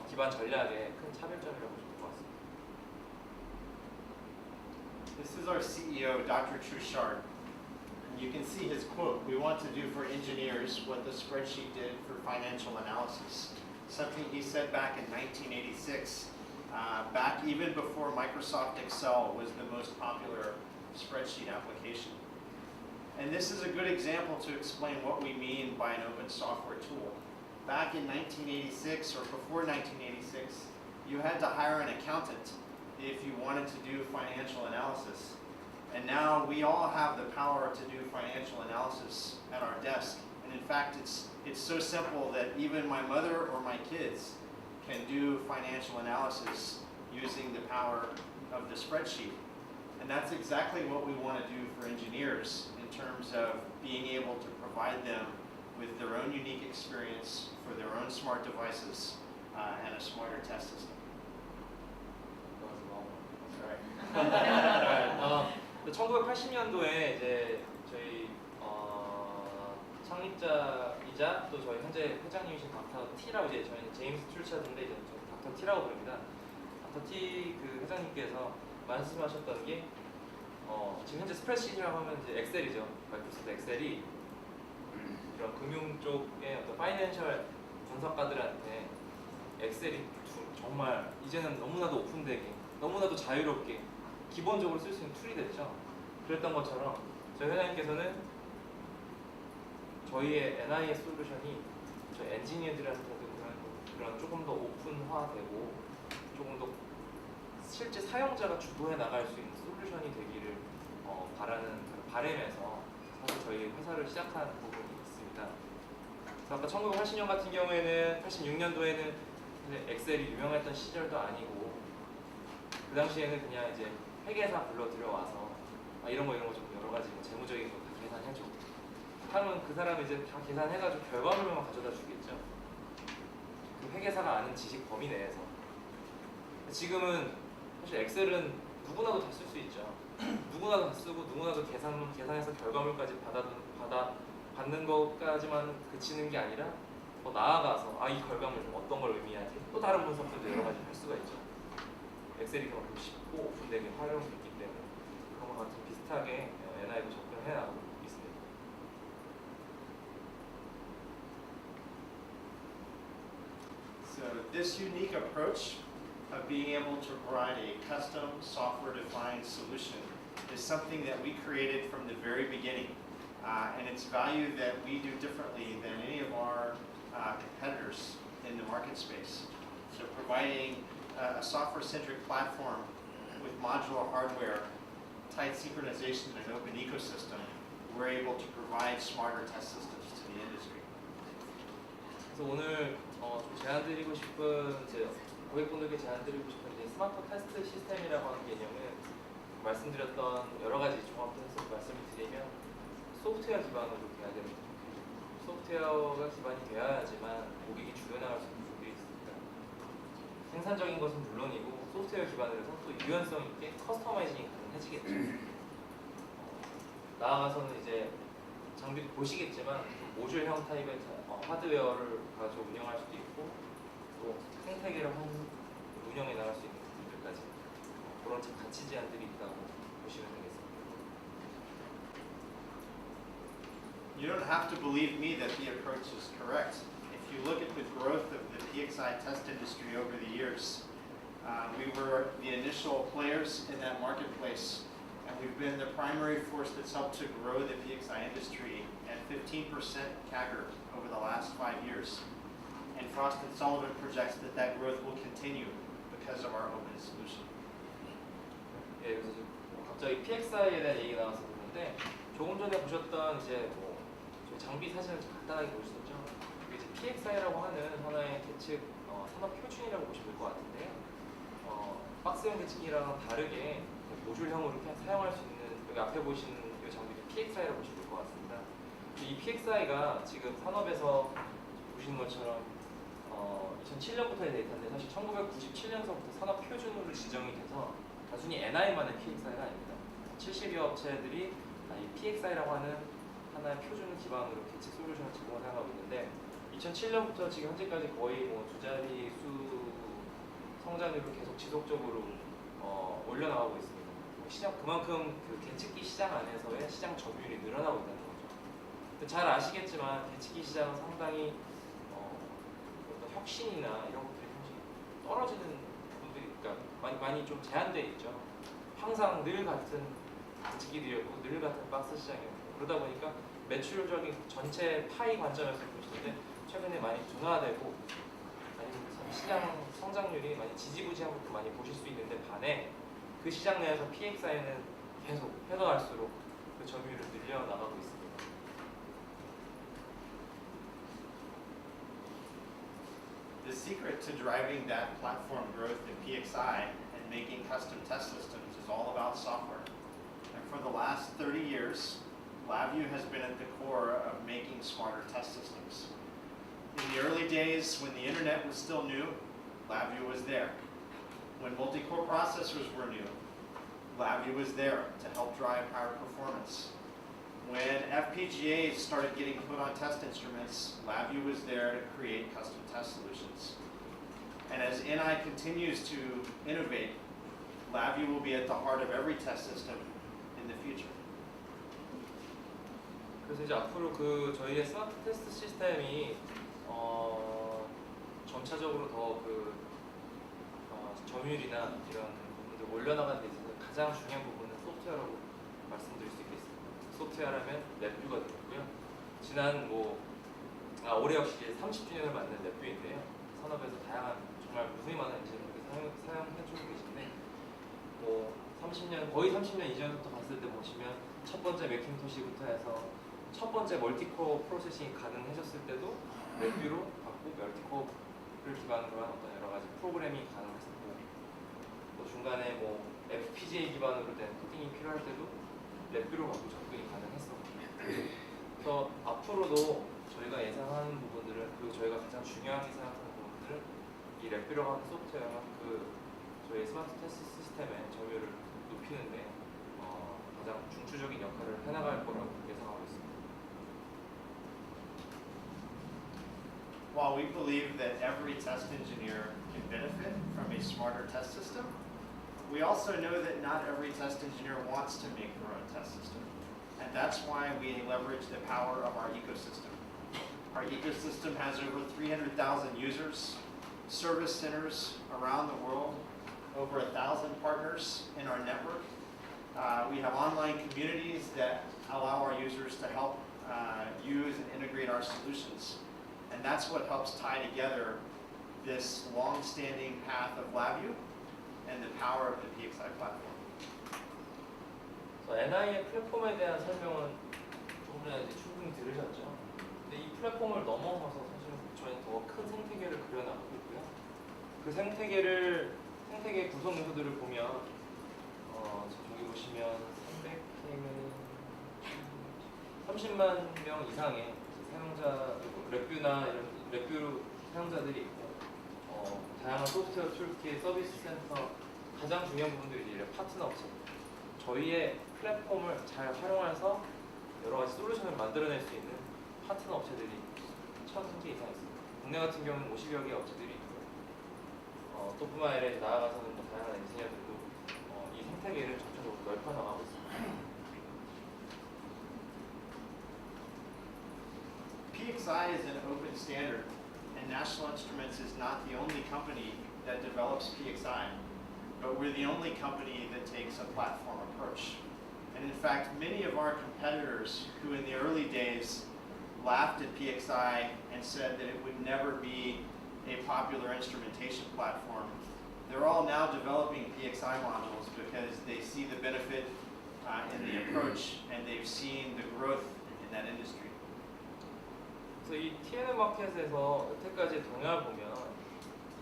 기반 전략의 큰 차별점이라고 보시면 될 것 같습니다. This is our CEO, Dr. Truchard. You can see his quote, "We want to do for engineers what the spreadsheet did for financial analysis." Something he said back in 1986, back even before Microsoft Excel was the most popular spreadsheet application. And this is a good example to explain what we mean by an open software tool. Back in 1986 or before 1986, you had to hire an accountant if you wanted to do financial analysis. And now we all have the power to do financial analysis at our desk. And in fact, it's so simple that even my mother or my kids can do financial analysis using the power of the spreadsheet. And that's exactly what we want to do for engineers in terms of being able to provide them with their own unique experience for their own smart devices and a smarter test system. 1980년도에 이제 저희 창립자이자 또 저희 현재 회장님이신 닥터 T라고 이제 저희는 제임스 트루차드인데 이제 닥터 T라고 부릅니다. 닥터 T 그 회장님께서 말씀하셨던 게 지금 현재 스프레드시트라고 하면 이제 엑셀이죠. 마이크로소프트 엑셀이 이런 금융 쪽의 어떤 파이낸셜 분석가들한테 엑셀이 정말 이제는 너무나도 오픈되게 너무나도 자유롭게 기본적으로 쓸 수 있는 툴이 됐죠. 그랬던 것처럼 저희 회장님께서는 저희의 NI의 솔루션이 저희 엔지니어들한테도 그런 조금 더 오픈화되고 조금 더 실제 사용자가 주도해 나갈 수 있는 솔루션이 되기를 바라는 바람에서 사실 저희 회사를 시작한 부분이 있습니다. 그래서 아까 1980년 같은 경우에는 86년도에는 엑셀이 유명했던 시절도 아니고 그 당시에는 그냥 이제 회계사 불러 들여와서 이런 거 좀 여러 가지 재무적인 거 다 계산해줘. 하면 그 사람이 이제 다 계산해가지고 결과물만 가져다 주겠죠. 그 회계사가 아는 지식 범위 내에서. 지금은 사실 엑셀은 누구나도 다 쓸 수 있죠. 누구나도 다 쓰고 누구나도 계산해서 결과물까지 받는 것까지만 그치는 게 아니라 더 나아가서 이 결과물 어떤 걸 의미하지? 또 다른 분석들도 여러 가지 할 수가 있죠. 엑셀이 그만큼 쉽고 오픈되게 활용됐기 때문에 그런 것 같은 비슷하게 NI도 접근해 나가고 있습니다. So this unique approach of being able to provide a custom software-defined solution is something that we created from the very beginning. And it's value that we do differently than any of our competitors in the market space. So providing a software-centric platform with modular hardware, tight synchronization, and an open ecosystem, we're able to provide smarter test systems to the industry. 그래서 오늘 좀 제안드리고 싶은 이제 고객분들께 제안드리고 싶은 이제 스마트 테스트 시스템이라고 하는 개념은 말씀드렸던 여러 가지 종합해서 말씀을 드리면 소프트웨어 기반으로 돼야 됩니다. 소프트웨어가 기반이 되어야지만 고객이 주변나갈 수 있는 부분들이 있습니다. 생산적인 것은 물론이고 소프트웨어 기반으로 해서 또 유연성 있게 커스터마이징이 가능해지겠죠. 나아가서는 이제 장비 보시겠지만 모듈형 타입의 하드웨어를 가지고 운영할 수도 있고 또 생태계를 운영해 나갈 수 있는 부분들까지 그런 가치 제한들이 있다고 보시면 되겠습니다. You don't have to believe me that the approach is correct. If you look at the growth of the PXI test industry over the years, we were the initial players in that marketplace, and we've been the primary force that's helped to grow the PXI industry at 15% CAGR over the last 5 years. And Frost & Sullivan projects that that growth will continue because of our open solution. 예, 그래서 갑자기 PXI에 대한 얘기가 나와서 그런데 조금 전에 보셨던 이제 장비 사진을 간단하게 보셨죠? 이게 이제 PXI라고 하는 하나의 계측 산업 표준이라고 보시면 될 것 같은데요. 박스형 계측기랑 다르게 모듈형으로 이렇게 사용할 수 있는 여기 앞에 보시는 이 장비를 PXI라고 보시면 될 것 같습니다. 이 PXI가 지금 산업에서 보시는 것처럼 2007년부터의 데이터인데 사실 1997년서부터 산업 표준으로 지정이 돼서 단순히 NI만의 PXI가 아닙니다. 70여 업체들이 이 PXI라고 하는 하나의 표준을 기반으로 계측 솔루션을 제공을 하고 있는데 2007년부터 지금 현재까지 거의 두 자릿수 성장률을 계속 지속적으로 올려나가고 있습니다. 시장 그만큼 그 계측기 시장 안에서의 시장 점유율이 늘어나고 있다는 거죠. 잘 아시겠지만 계측기 시장은 상당히 어떤 혁신이나 이런 것들이 굉장히 떨어지는 부분들이 그러니까 많이 좀 제한되어 있죠. 항상 늘 같은 계측기들이었고 늘 같은 박스 시장이었고 그러다 보니까 매출적인 전체 파이 관점에서 보시는데 최근에 많이 둔화되고 아니면 시장 성장률이 많이 지지부진한 것도 많이 보실 수 있는데 반해 그 시장 내에서 PXI는 계속 해가 갈수록 그 점유율을 늘려나가고 있습니다. The secret to driving that platform growth in PXI and making custom test systems is all about software. And for the last 30 years, LabVIEW has been at the core of making smarter test systems. In the early days, when the internet was still new, LabVIEW was there. When multi-core processors were new, LabVIEW was there to help drive higher performance. When FPGAs started getting put on test instruments, LabVIEW was there to create custom test solutions. And as NI continues to innovate, LabVIEW will be at the heart of every test system in the future. 그래서 이제 앞으로 그 저희의 스마트 테스트 시스템이 점차적으로 더 그 점유율이나 이런 부분들 올려나가는 데 있어서 가장 중요한 부분은 소프트웨어라고 말씀드릴 수 있겠습니다. 소프트웨어라면 랩뷰가 되겠고요. 지난 올해 역시 30주년을 맞는 랩뷰인데요. 산업에서 다양한 정말 무수히 많은 엔지니어들이 사용해주고 계신데 30년 거의 30년 이전부터 봤을 때 보시면 첫 번째 맥킨토시부터 해서 첫 번째 멀티코어 프로세싱이 가능해졌을 때도 랩뷰로 받고 멀티코어를 기반으로 한 어떤 여러 가지 프로그래밍이 가능했었고 또 중간에 FPGA 기반으로 된 코딩이 필요할 때도 랩뷰로 받고 접근이 가능했었고 그래서 앞으로도 저희가 예상하는 부분들은 그리고 저희가 가장 중요하게 생각하는 부분들은 이 랩뷰라고 하는 소프트웨어가 저희 스마트 테스트 시스템의 점유율을 높이는데 가장 중추적인 역할을 해나갈 거라고 예상하고 있습니다. While we believe that every test engineer can benefit from a smarter test system, we also know that not every test engineer wants to make their own test system. And that's why we leverage the power of our ecosystem. Our ecosystem has over 300,000 users service centers around the world, over 1,000 partners in our network. We have online communities that allow our users to help use and integrate our solutions. And that's what helps tie together this long-standing path of LabVIEW and the power of the PXI platform. NI의 플랫폼에 대한 설명은 조금 전에 이제 충분히 들으셨죠. 근데 이 플랫폼을 넘어서서 사실 저희는 더 큰 생태계를 그려나가고 있고요. 그 생태계 구성 요소들을 보면 저기 보시면 30만 명 이상의 사용자, 랩뷰나 이런 랩뷰 사용자들이 있고, 다양한 소프트웨어 툴킷, 서비스 센터, 가장 중요한 부분들이 이제 파트너 업체. 저희의 플랫폼을 잘 활용해서 여러 가지 솔루션을 만들어낼 수 있는 파트너 업체들이 1,000개 이상 있습니다. 국내 같은 경우는 50여 개 업체들이 있고요. 또 뿐만 아니라 나아가서는 또 다양한 엔지니어들도 이 생태계를 점차적으로 넓혀나가고 있습니다. PXI is an open standard, and National Instruments is not the only company that develops PXI, but we're the only company that takes a platform approach. And in fact, many of our competitors who in the early days laughed at PXI and said that it would never be a popular instrumentation platform, they're all now developing PXI modules because they see the benefit in the approach and they've seen the growth in that industry. 그래서 이 TNM 마켓에서 여태까지 동향을 보면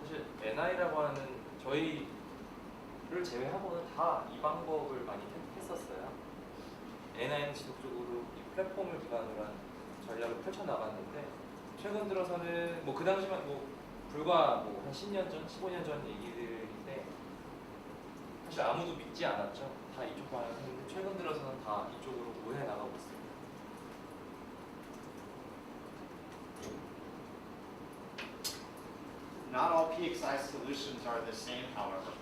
사실 NI라고 하는 저희를 제외하고는 다 이 방법을 많이 했었어요. NI는 지속적으로 이 플랫폼을 기반으로 한 전략을 펼쳐나갔는데 최근 들어서는 그 당시만 불과 한 10년 전, 15년 전 얘기들인데 사실 아무도 믿지 않았죠. 다 이쪽 방향을 했는데 최근 들어서는 다 이쪽으로 모여 나가고 있습니다. Not all PXI solutions are the same, however.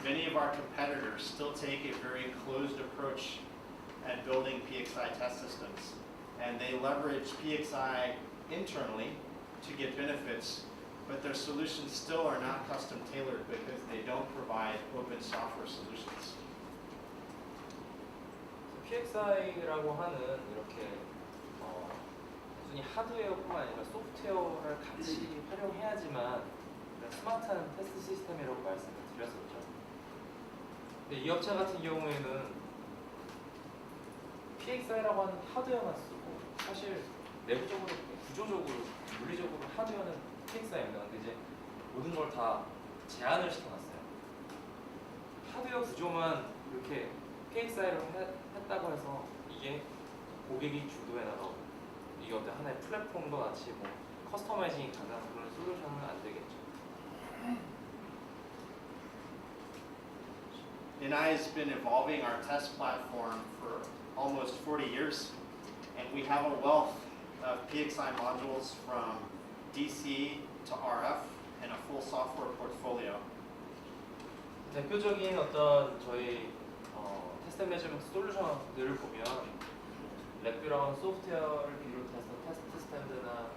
Many of our competitors still take a very closed approach at building PXI test systems, and they leverage PXI internally to get benefits, but their solutions still are not custom tailored because they don't provide open software solutions. PXI라고 하는 이렇게 단순히 하드웨어뿐만 아니라 소프트웨어를 같이 활용해야지만 스마트한 테스트 시스템이라고 말씀을 드렸었죠. 근데 이 업체 같은 경우에는 PXI라고 하는 하드웨어만 쓰고 사실 내부적으로, 구조적으로, 물리적으로 하드웨어는 PXI입니다. 근데 이제 모든 걸 다 제한을 시켜놨어요. 하드웨어 구조만 이렇게 PXI로 했다고 해서 이게 고객이 주도해 나가고 이게 어떤 하나의 플랫폼과 같이 커스터마이징이 가능한 그런 솔루션은 안 되겠죠. NI has been evolving our test platform for almost 40 years, and we have a wealth of PXI modules from DC to RF and a full software portfolio. 대표적인 어떤 저희 테스트 매니지먼트 솔루션들을 보면 랩뷰라고 하는 소프트웨어를 비롯해서 테스트 스탠드나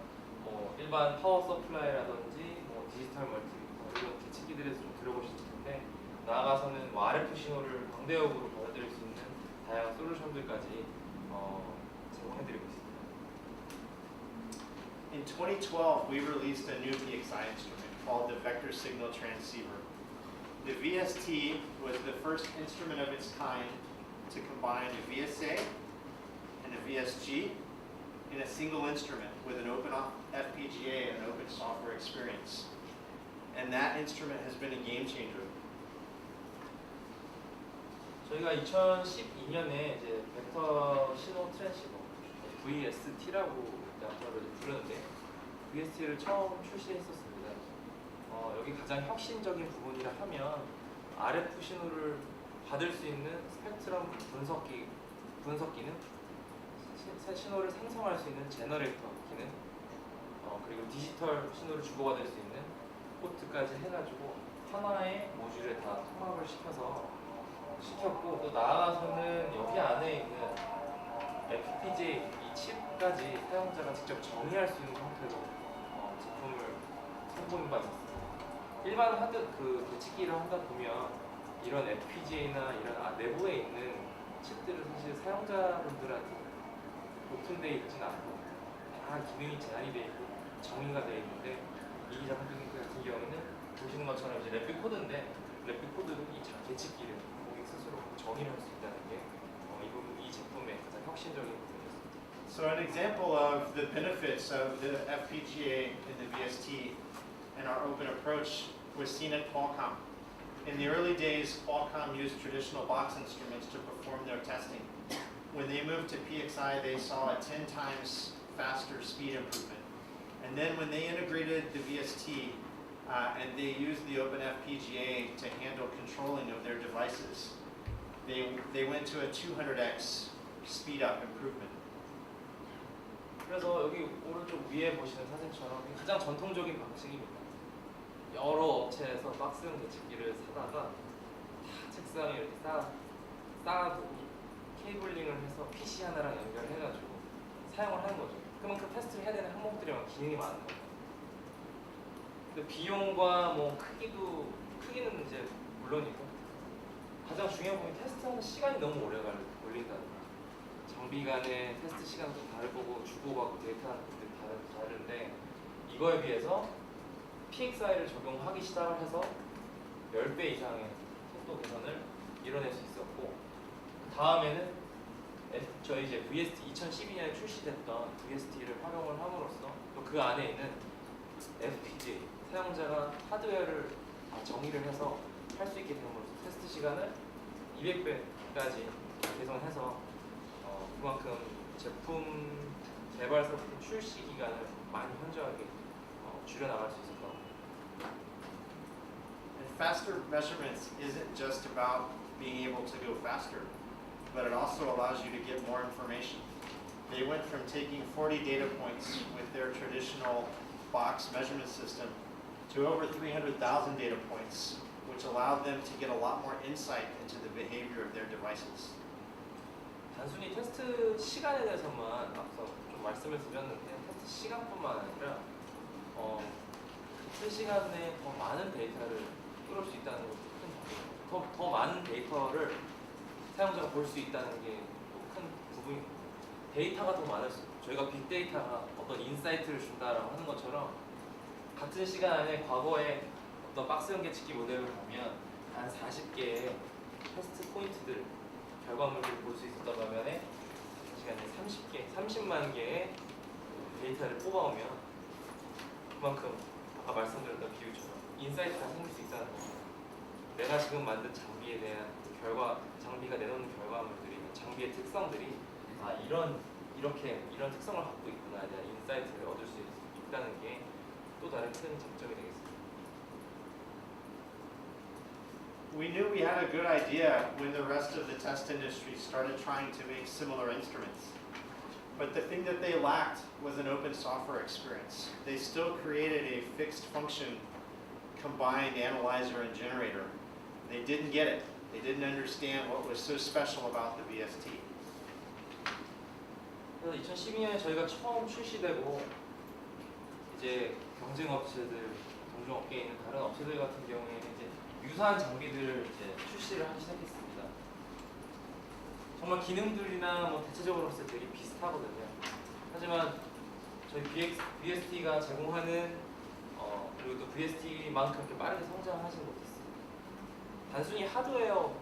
일반 파워 서플라이라든지 디지털 멀티미터 이런 계층기들에서 좀 들어보실 텐데 나아가서는 RF 신호를 광대역으로 받아들일 수 있는 다양한 솔루션들까지 제공해드리고 있습니다. In 2012, we released a new PXI instrument called the Vector Signal Transceiver. The VST was the first instrument of its kind to combine a VSA and a VSG in a single instrument with an open FPGA and an open software experience. And that instrument has been a game changer. 저희가 2012년에 이제 벡터 신호 트랜시버 VST라고 앞으로 부르는데 VST를 처음 출시했었습니다. 여기 가장 혁신적인 부분이라 하면 RF 신호를 받을 수 있는 스펙트럼 분석기는 신호를 생성할 수 있는 제너레이터 기능 그리고 디지털 신호를 주고받을 수 있는 포트까지 해가지고 하나의 모듈에 다 통합을 시켰고 또 나아가서는 여기 안에 있는 FPGA 이 칩까지 사용자가 직접 정의할 수 있는 형태로 제품을 선보인 바 있었습니다. 일반 하드 그 대치기를 하다 보면 이런 FPGA나 이런 내부에 있는 칩들은 사실 사용자분들한테 오픈되어 있지는 않고 다 기능이 제한이 되어 있고 정의가 되어 있는데 이 작품 같은 경우에는 보시는 것처럼 이제 랩비 코드인데 랩비 코드는 이 대치기를 고객 스스로 정의를 할 수 있다는 게 이 제품의 가장 혁신적인 부분이었습니다. So an example of the benefits of the FPGA and the VST and our open approach was seen at Qualcomm. In the early days, Qualcomm used traditional box instruments to perform their testing. When they moved to PXI, they saw a 10 times faster speed improvement. And then when they integrated the VST and they used the open FPGA to handle controlling of their devices, they went to a 200x speed up improvement. 그래서 여기 오른쪽 위에 보시는 사진처럼 가장 전통적인 방식입니다. 여러 업체에서 박스형 대치기를 사다가 다 책상에 이렇게 쌓아두고 케이블링을 해서 PC 하나랑 연결해가지고 사용을 하는 거죠. 그만큼 테스트를 해야 되는 항목들이 기능이 많은 거예요. 근데 비용과 뭐 크기는 이제 물론이고 가장 중요한 부분이 테스트하는 시간이 너무 오래 걸린다는 거죠. 장비 간의 테스트 시간도 다르고 주고받고 데이터하는 것들이 다른데 이거에 비해서 PXI를 적용하기 시작을 해서 10배 이상의 속도 개선을 이뤄낼 수 있었고 그 다음에는 저희 이제 VST 2012년에 출시됐던 VST를 활용을 함으로써 또 그 안에 있는 FPGA 사용자가 하드웨어를 정의를 해서 할 수 있게 됨으로써 테스트 시간을 200배까지 개선해서 그만큼 제품 개발서부터 출시 기간을 많이 현저하게 줄여나갈 수 있을 것 같아요. And faster measurements isn't just about being able to go faster, but it also allows you to get more information. They went from taking 40 data points with their traditional box measurement system to over 300,000 data points, which allowed them to get a lot more insight into the behavior of their devices. 단순히 테스트 시간에 대해서만 앞서 좀 말씀을 드렸는데 테스트 시간뿐만 아니라 그 시간에 더 많은 데이터를 끌을 수 있다는 것도 큰 장점이죠. 더 많은 데이터를 사용자가 볼 수 있다는 게 또 큰 부분입니다. 데이터가 더 많을수록 저희가 빅데이터가 어떤 인사이트를 준다라고 하는 것처럼 같은 시간 안에 과거에 어떤 박스형 계측기 모델을 보면 한 40개의 테스트 포인트들 결과물을 볼 수 있었던 반면에 시간에 30만 개의 데이터를 뽑아오면 그만큼 아까 말씀드렸던 비유처럼 인사이트가 생길 수 있다는 거죠. 내가 지금 만든 장비에 대한 장비가 내놓는 결과물들이 장비의 특성들이 이런 특성을 갖고 있구나에 대한 인사이트를 얻을 수 있다는 게 또 다른 큰 장점이 되겠습니다. We knew we had a good idea when the rest of the test industry started trying to make similar instruments. But the thing that they lacked was an open software experience. They still created a fixed function combined analyzer and generator. They didn't get it. They didn't understand what was so special about the VST. 그래서 2012년에 저희가 처음 출시되고 이제 경쟁 업체들, 동종 업계에 있는 다른 업체들 같은 경우에는 이제 유사한 장비들을 이제 출시를 하기 시작했습니다. 정말 기능들이나 뭐 대체적으로 봤을 때 되게 비슷하거든요. 하지만 저희 VST가 제공하는 그리고 또 VST만큼 이렇게 빠르게 성장하신 것도 있습니다. 단순히 하드웨어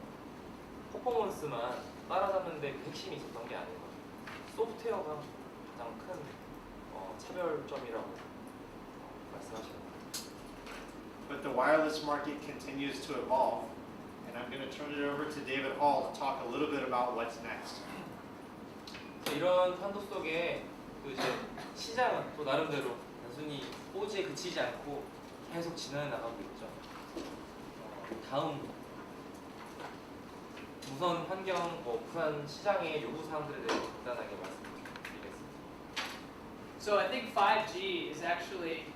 퍼포먼스만 따라잡는 데 핵심이 있었던 게 아닌 거죠. 소프트웨어가 가장 큰 차별점이라고 말씀하시는 거예요. But the wireless market continues to evolve, and I'm going to turn it over to David Hall to talk a little bit about what's next. 이런 판도 속에 또 이제 시장은 또 나름대로 단순히 4G에 그치지 않고 계속 진화해 나가고 있죠. 다음 무선 환경 오프한 시장의 요구 사항들에 대해 간단하게 말씀드리겠습니다. So I think 5G is actually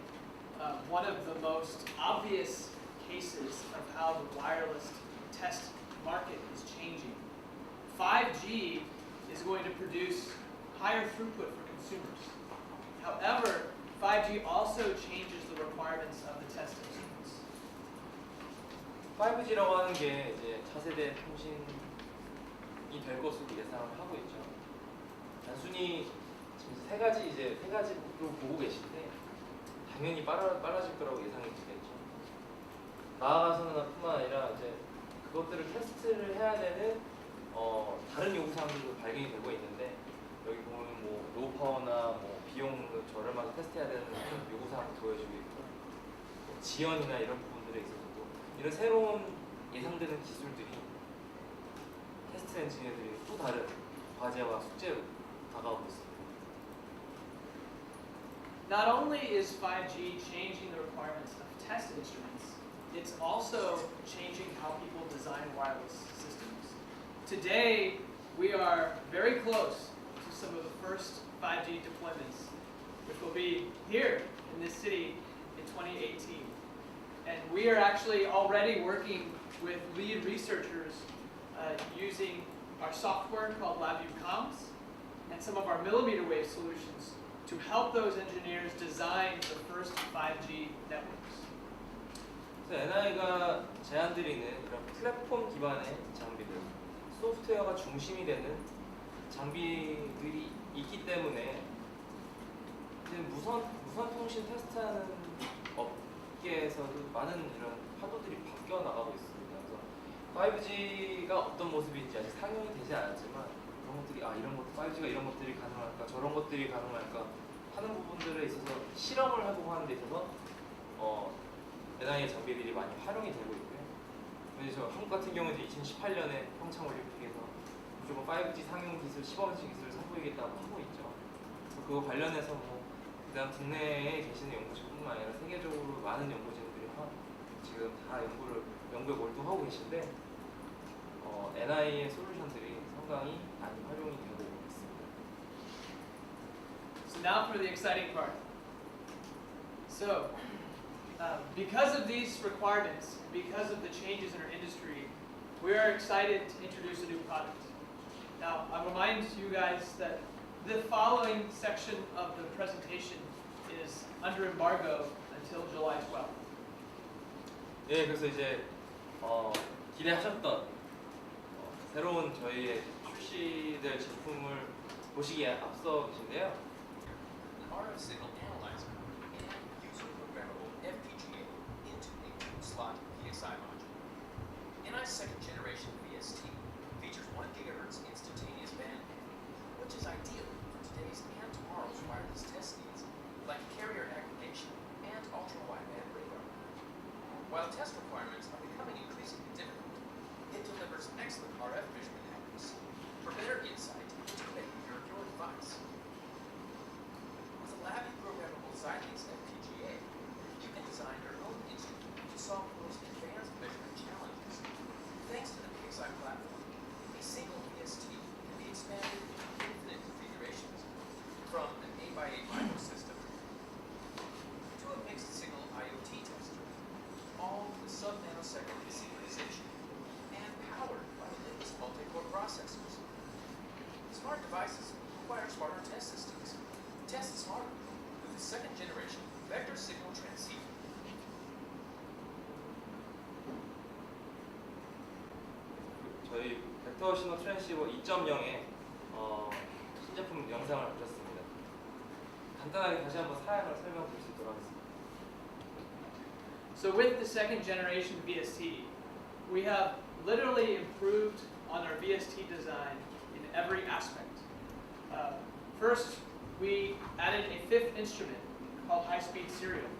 one of the most obvious cases of how the wireless test market is changing. 5G is going to produce higher throughput for consumers. However, 5G also changes the requirements of the test instruments. 5G라고 하는 게 이제 차세대 통신이 될 것으로 예상을 하고 있죠. 단순히 지금 세 가지로 보고 계신데 당연히 빨라질 거라고 예상이 되겠죠. 나아가서는 뿐만 아니라 이제 그것들을 테스트를 해야 되는 다른 요구사항들도 발견이 되고 있는데 여기 보면 뭐 로우 파워나 뭐 비용을 저렴하게 테스트해야 되는 요구사항도 보여지고 있고 뭐 지연이나 이런 부분들에 있어서도 이런 새로운 예상되는 기술들이 테스트 엔지니어들이 또 다른 과제와 숙제로 다가오고 있습니다. Not only is 5G changing the requirements of test instruments, it's also changing how people design wireless systems. Today, we are very close to some of the first 5G deployments, which will be here in this city in 2018. And we are actually already working with lead researchers using our software called LabVIEW Comms and some of our millimeter wave solutions to help those engineers design the first 5G networks. 그래서 NI가 제안드리는 그런 플랫폼 기반의 장비들, 소프트웨어가 중심이 되는 장비들이 있기 때문에 이제 무선 통신 테스트하는 업계에서도 많은 이런 파도들이 바뀌어 나가고 있습니다. 그래서 5G가 어떤 모습인지 아직 상용이 되지 않았지만 이런 것들이 이런 것 5G가 이런 것들이 가능할까 저런 것들이 가능할까 하는 부분들에 있어서 실험을 해보고 하는 데 있어서 NI의 장비들이 많이 활용이 되고 있고요. 그래서 한국 같은 경우에도 2018년에 평창올림픽에서 무조건 5G 상용 기술, 시범식 기술을 선보이겠다고 하고 있죠. 그래서 그거 관련해서 그다음 국내에 계시는 연구진뿐만 아니라 세계적으로 많은 연구진들이 지금 다 연구에 몰두하고 계신데 NI의 솔루션들이 상당히 많이 활용이 되고 있습니다. So now for the exciting part. So, because of these requirements, because of the changes in our industry, we are excited to introduce a new product. Now, I remind you guys that the following section of the presentation is under embargo until July 12th. 예, 그래서 이제 기대하셨던 새로운 저희의 출시될 제품을 보시기에 앞서 계신데요. RF signal analyzer and user programmable FPGA into a two-slot PSI module. NI's second generation VST features 1 GHz instantaneous bandwidth, which is ideal for today's and tomorrow's wireless test needs, like carrier aggregation and ultra-wideband radar. While test requirements are becoming increasingly difficult, it delivers excellent RF measurement accuracy for better insight into the behavior of your device. With a LabVIEW programmable Xilinx FPGA, you can design your own instrument to solve the most advanced measurement challenges. Thanks to the PSI platform, a single VST can be expanded into infinite configurations, from an 8x8 microsystem to a mixed signal IoT tester, all with sub-nanosecond synchronization and powered by the latest multi-core processors. Smart devices require smarter test systems. Test smarter with the second generation vector signal transceiver. 저희 벡터 신호 트랜시버 2.0의 신제품 영상을 보셨습니다. 간단하게 다시 한번 사양을 설명드릴 수 있도록 하겠습니다. So with the second generation VST, we have literally improved on our VST design in every aspect. First, we added a fifth instrument called high-speed serial.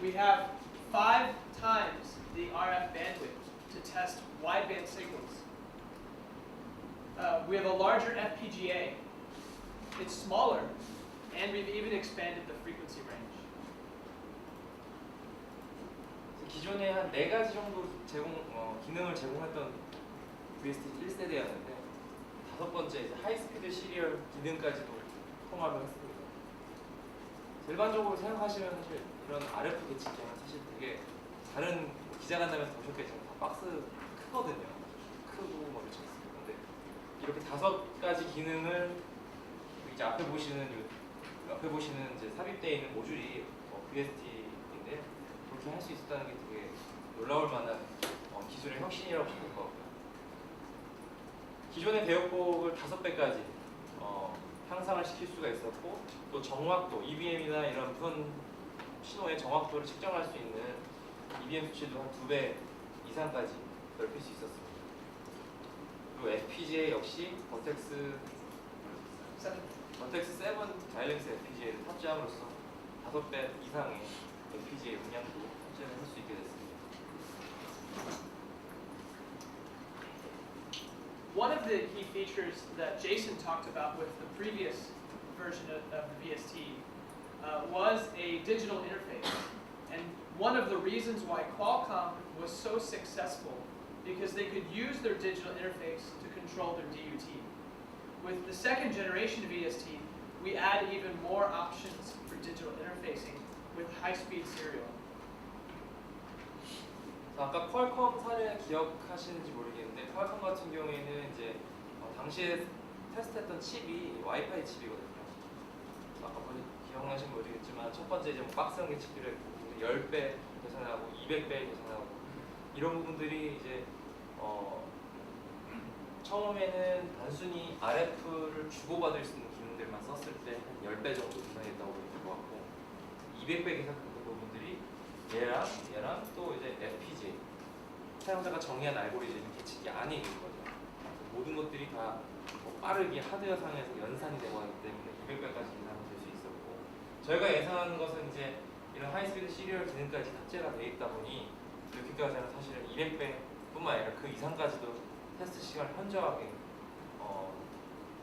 We have 5 times the RF bandwidth to test wideband signals. We have a larger FPGA. It's smaller, and we've even expanded the frequency range. 기존에 한 4가지 정도 기능을 제공했던 VST 1세대였는데 5번째 이제 하이스피드 시리얼 기능까지도 통합을 했습니다. 일반적으로 생각하시면 사실 이런 RF 대칭제는 사실 되게 다른 기자간담회에서 보셨겠지만 다 박스 크거든요. 크고 뭐 이렇게 있습니다. 근데 이렇게 5가지 기능을 이제 앞에 보시는 이제 삽입되어 있는 모듈이 VST인데 그렇게 할 수 있었다는 게 되게 놀라울 만한 기술의 혁신이라고 볼 것 같고요. 기존의 대역폭을 5배까지 향상을 시킬 수가 있었고, 또 정확도, EBM이나 이런 무선 신호의 정확도를 측정할 수 있는 EBM 수치도 한 2배 이상까지 넓힐 수 있었습니다. 그리고 FPGA 역시 버텍스 7 다이렉스 FPGA를 탑재함으로써 5배 이상의 FPGA 용량도 탑재를 할 수 있게 됐습니다. One of the key features that Jason talked about with the previous version of the VST was a digital interface. And one of the reasons why Qualcomm was so successful because they could use their digital interface to control their DUT. With the second generation VST, we add even more options for digital interfacing with high-speed serial. 아까 퀄컴 사례 기억하시는지 모르겠는데, 퀄컴 같은 경우에는 이제 당시에 테스트했던 칩이 와이파이 칩이거든요. 아까 기억나시면 모르겠지만 첫 번째 이제 뭐 박스형의 칩들을 10배 계산하고 200배 계산하고 이런 부분들이 이제 처음에는 단순히 RF를 주고받을 수 있는 기능들만 썼을 때 한 10배 정도 계산했다고 보면 것 같고, 200배 계산했던 부분들이 얘랑 또 이제 FPGA 사용자가 정의한 알고리즘 계측이 안에 있는 거죠. 모든 것들이 다 빠르게 하드웨어 상에서 연산이 되고 하기 때문에 200배까지 계산될 수 있었고, 저희가 예상하는 것은 이제 이런 하이스피드 시리얼 기능까지 탑재가 되어 있다 보니 이렇게까지는 사실은 200배뿐만 아니라 그 이상까지도 테스트 시간을 현저하게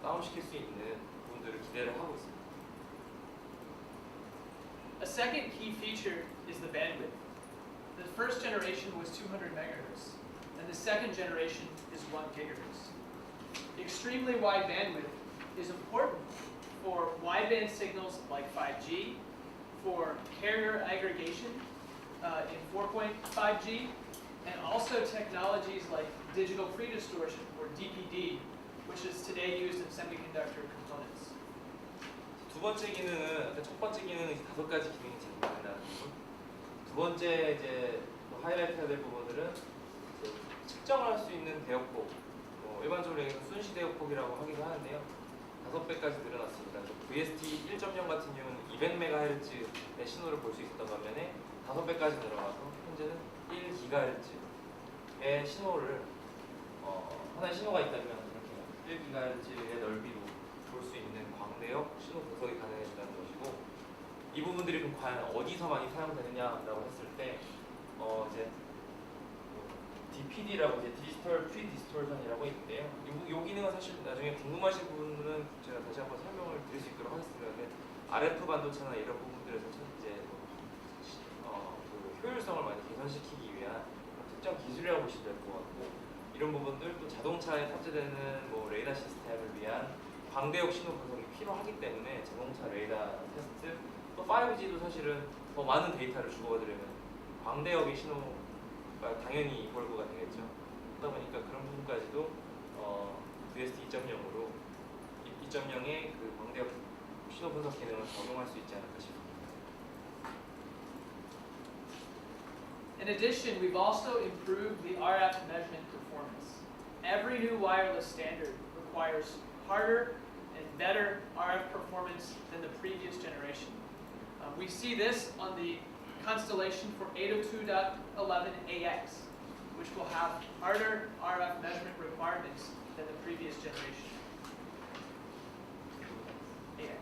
다운시킬 수 있는 부분들을 기대를 하고 있습니다. A second key feature is the bandwidth. The first generation was 200 megahertz, and the second generation is 1 gigahertz. Extremely wide bandwidth is important for wideband signals like 5G, for carrier aggregation in 4.5G, and also technologies like digital predistortion, or DPD, which is today used in semiconductor components. 두 번째 기능은, 첫 번째 기능은 5가지 기능이 제공된다는 부분. 두 번째 이제 하이라이트해야 될 부분들은 측정할 수 있는 대역폭, 일반적으로 얘기하면 순시 대역폭이라고 하기도 하는데요. 5배까지 늘어났습니다. VST 1.0 같은 경우는 200MHz의 신호를 볼 수 있었던 반면에 5배까지 늘어나서 현재는 1GHz의 신호를 하나의 신호가 있다면 이렇게 1GHz의 넓이로 볼 수 있는 광대역 신호 분석이 가능해진다는 것이고, 이 부분들이 그럼 과연 어디서 많이 사용되느냐라고 했을 때 이제 DPD라고 이제 디지털 프리디스토션이라고 있는데요. 이 기능은 사실 나중에 궁금하신 부분은 제가 다시 한번 설명을 드릴 수 있도록 하겠습니다. 근데 RF 반도체나 이런 부분들에서 이제 그 효율성을 많이 개선시키기 위한 특정 기술이라고 보시면 될 것 같고, 이런 부분들 또 자동차에 탑재되는 뭐 레이더 시스템을 위한 광대역 신호 분석이 필요하기 때문에 자동차 레이더 테스트, 또 5G도 사실은 더 많은 데이터를 주고받으려면 광대역의 신호가 당연히 이볼브가 되겠죠. 그러다 보니까 그런 부분까지도 VST 2.0으로 2.0의 그 광대역 신호 분석 기능을 적용할 수 있지 않을까 싶습니다. In addition, we've also improved the RF measurement performance. Every new wireless standard requires harder and better RF performance than the previous generation. We see this on the constellation for 802.11ax, which will have harder RF measurement requirements than the previous generation. AX.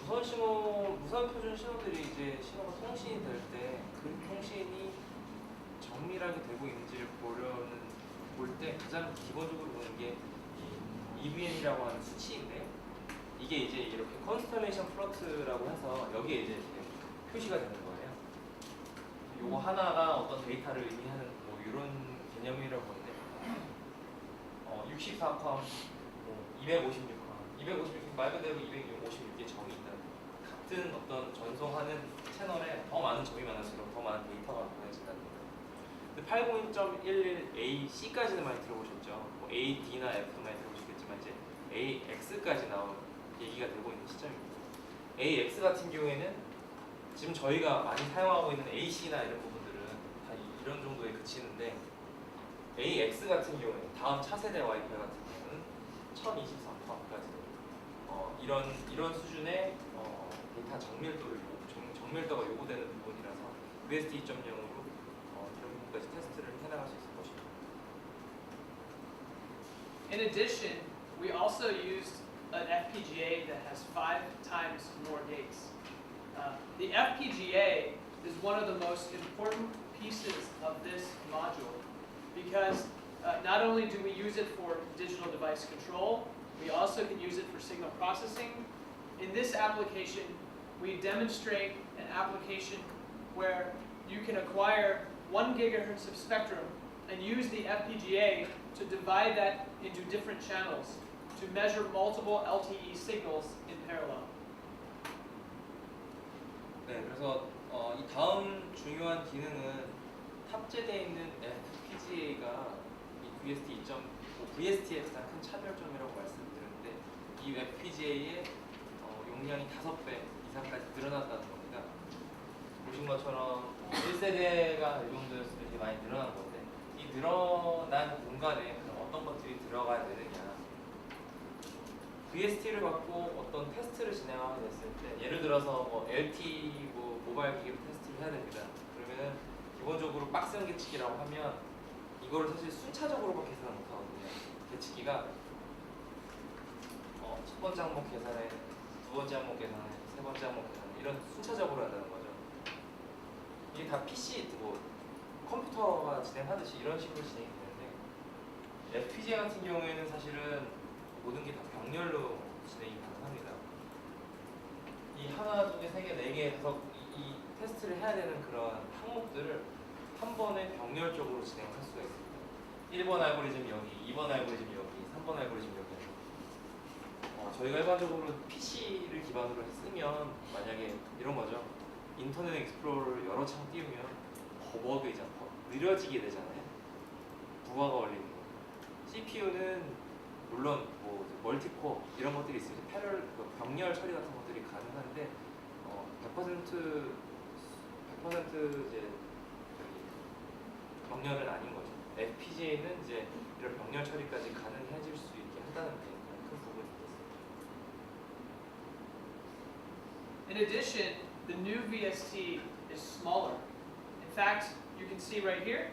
무선 표준 신호들이 이제 신호가 통신이 될 때 그 통신이 정밀하게 되고 있는지를 볼 때 가장 기본적으로 보는 게 EBM이라고 하는 수치인데, 이게 이제 이렇게 컨스텔레이션 플러트라고 해서 여기에 이제 표시가 되는 거예요. 요거 하나가 어떤 데이터를 의미하는 뭐 이런 개념이라고 보는데, 64컴, 256컴, 256 말 그대로 256개 점이 있다는 거. 같은 어떤 전송하는 채널에 더 많은 점이 많을수록 더 많은 데이터가 보내진다는 거예요. 근데 802.11ac까지는 많이 들어보셨죠? 뭐 A, D나 F 많이 들어보셨겠지만 이제 AX까지 나온 얘기가 되고 있는 시점입니다. AX 같은 경우에는 지금 저희가 많이 사용하고 있는 AC나 이런 부분들은 이런 정도에 그치는데 AX 같은 경우에 다음 차세대 와이파이 같은 경우는 1024까지 이런 수준의 데이터 정밀도가 요구되는 부분이라서 VST 2.0으로 이런 부분까지 테스트를 해나갈 수 있을 것입니다. In addition, we also used an FPGA that has 5 times more gates. The FPGA is one of the most important pieces of this module because not only do we use it for digital device control, we also can use it for signal processing. In this application, we demonstrate an application where you can acquire 1 gigahertz of spectrum and use the FPGA to divide that into different channels to measure multiple LTE signals in parallel. 네, 그래서 이 다음 중요한 기능은 탑재되어 있는 FPGA가 이 VST의 가장 큰 차별점이라고 말씀드렸는데 이 FPGA의 용량이 5배 이상까지 늘어난다는 겁니다. 보신 것처럼 1세대가 이 정도였을 때 되게 많이 늘어난 건데 이 늘어난 공간에 그럼 어떤 것들이 들어가야 되느냐 VST를 갖고 어떤 테스트를 진행하게 됐을 때 예를 들어서 뭐 LTE 모바일 기기로 테스트를 해야 됩니다. 그러면은 기본적으로 박스 계측기라고 하면 이거를 사실 순차적으로밖에 계산을 못하거든요. 계측기가 첫 번째 항목 계산에 두 번째 항목 계산에 세 번째 항목 계산에 이런 순차적으로 한다는 거죠. 이게 다 PC 컴퓨터가 진행하듯이 이런 식으로 진행이 되는데 FPGA 같은 경우에는 사실은 모든 게 다 병렬로 진행이 가능합니다. 이 하나, 두 개, 세 개, 네 개, 다섯 이 테스트를 해야 되는 그런 항목들을 한 번에 병렬적으로 진행할 수가 있습니다. 1번 알고리즘 여기, 2번 알고리즘 여기, 3번 알고리즘 여기. 저희가 일반적으로 PC를 기반으로 쓰면 만약에 이런 거죠. 인터넷 익스플로러를 여러 창 띄우면 버벅이죠. 느려지게 되잖아요. 부하가 걸리는 거. CPU는 물론 뭐 멀티코어 이런 것들이 있으면 병렬 처리 같은 것들이 가능한데 100% 이제 병렬은 아닌 거죠. FPGA는 이제 이런 병렬 처리까지 가능해질 수 있게 한다는 게 큰 부분이겠습니다. In addition, the new VST is smaller. In fact, you can see right here,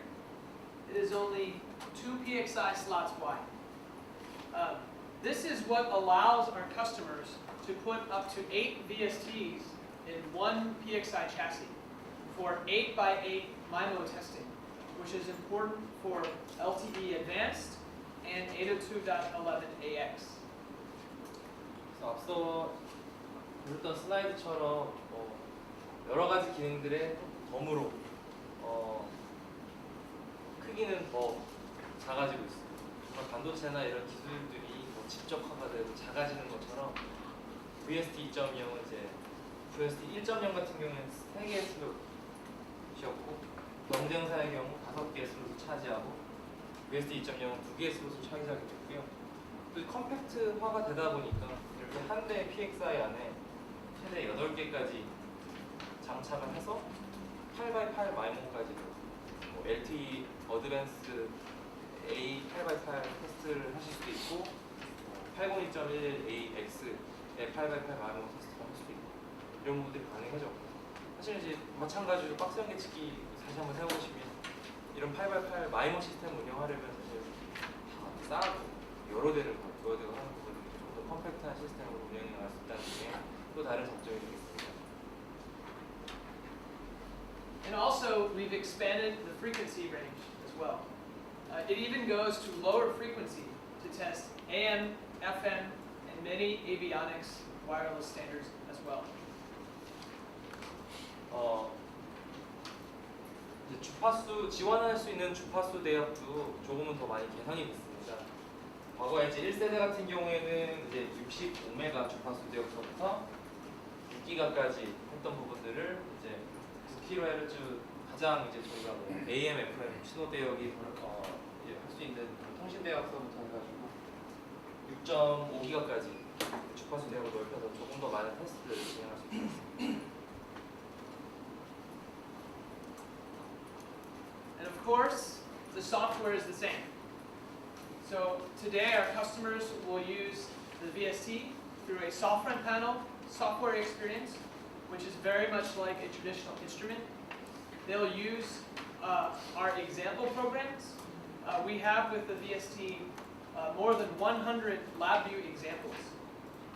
it is only 2 PXI slots wide. This is what allows our customers to put up to 8 VSTs in 1 PXI chassis for 8x8 MIMO testing, which is important for LTE Advanced and 802.11ax. 그래서 앞서 보셨던 슬라이드처럼 여러 가지 기능들의 덤으로 크기는 더 작아지고 있습니다. 반도체나 이런 기술들이 더 집적화가 되고 작아지는 것처럼 VST 2.0은 이제 VST 1.0 같은 경우에는 3개의 슬롯이었고 경쟁사의 경우 5개의 슬롯을 차지하고 VST 2.0은 2개의 슬롯을 차지하게 됐고요. 또 컴팩트화가 되다 보니까 이렇게 한 대의 PXI 안에 최대 8개까지 장착을 해서 8x8 마이모까지도 LTE 어드밴스 A 8x8 테스트를 하실 수도 있고 802.11ax의 8x8 마이모 테스트를 할 수도 있고 이런 부분들이 가능해졌고 사실 이제 마찬가지로 박스 연계치기 다시 한번 해보시면 이런 8x8 마이모 시스템 운영하려면 사실 다 싸고 여러 대를 두어 대가 하는 부분들이 좀 더 컴팩트한 시스템으로 운영해 나갈 수 있다는 게 또 다른 장점이 되겠습니다. And also, we've expanded the frequency range as well. It even goes to lower frequency to test AM, FM, and many avionics wireless standards as well. 이제 주파수 지원할 수 있는 주파수 대역도 조금은 더 많이 개선이 됐습니다. 과거에 이제 1세대 같은 경우에는 이제 65메가 주파수 대역서부터 6기가까지 했던 부분들을 이제 9kHz 가장 이제 저희가 뭐 AM, FM 신호 대역이 할 수 있는 통신 대역서부터 해가지고 6.5기가까지 주파수 대역을 넓혀서 조금 더 많은 테스트를 진행할 수 있습니다. And course, the software is the same. So today our customers will use the VST through a software panel software experience, which is very much like a traditional instrument. They'll use our example programs. We have with the VST more than 100 LabVIEW examples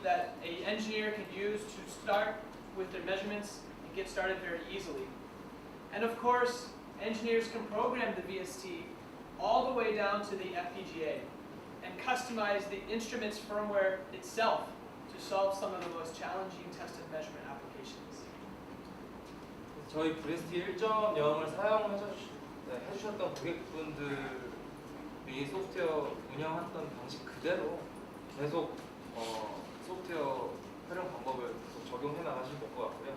that an engineer can use to start with their measurements and get started very easily. And of course, engineers can program the VST all the way down to the FPGA and customize the instrument's firmware itself to solve some of the most challenging test and measurement applications. 저희 VST 1.0을 사용해주셨던 고객분들이 소프트웨어 운영했던 방식 그대로 계속 소프트웨어 활용 방법을 계속 적용해 나가시면 될 것 같고요.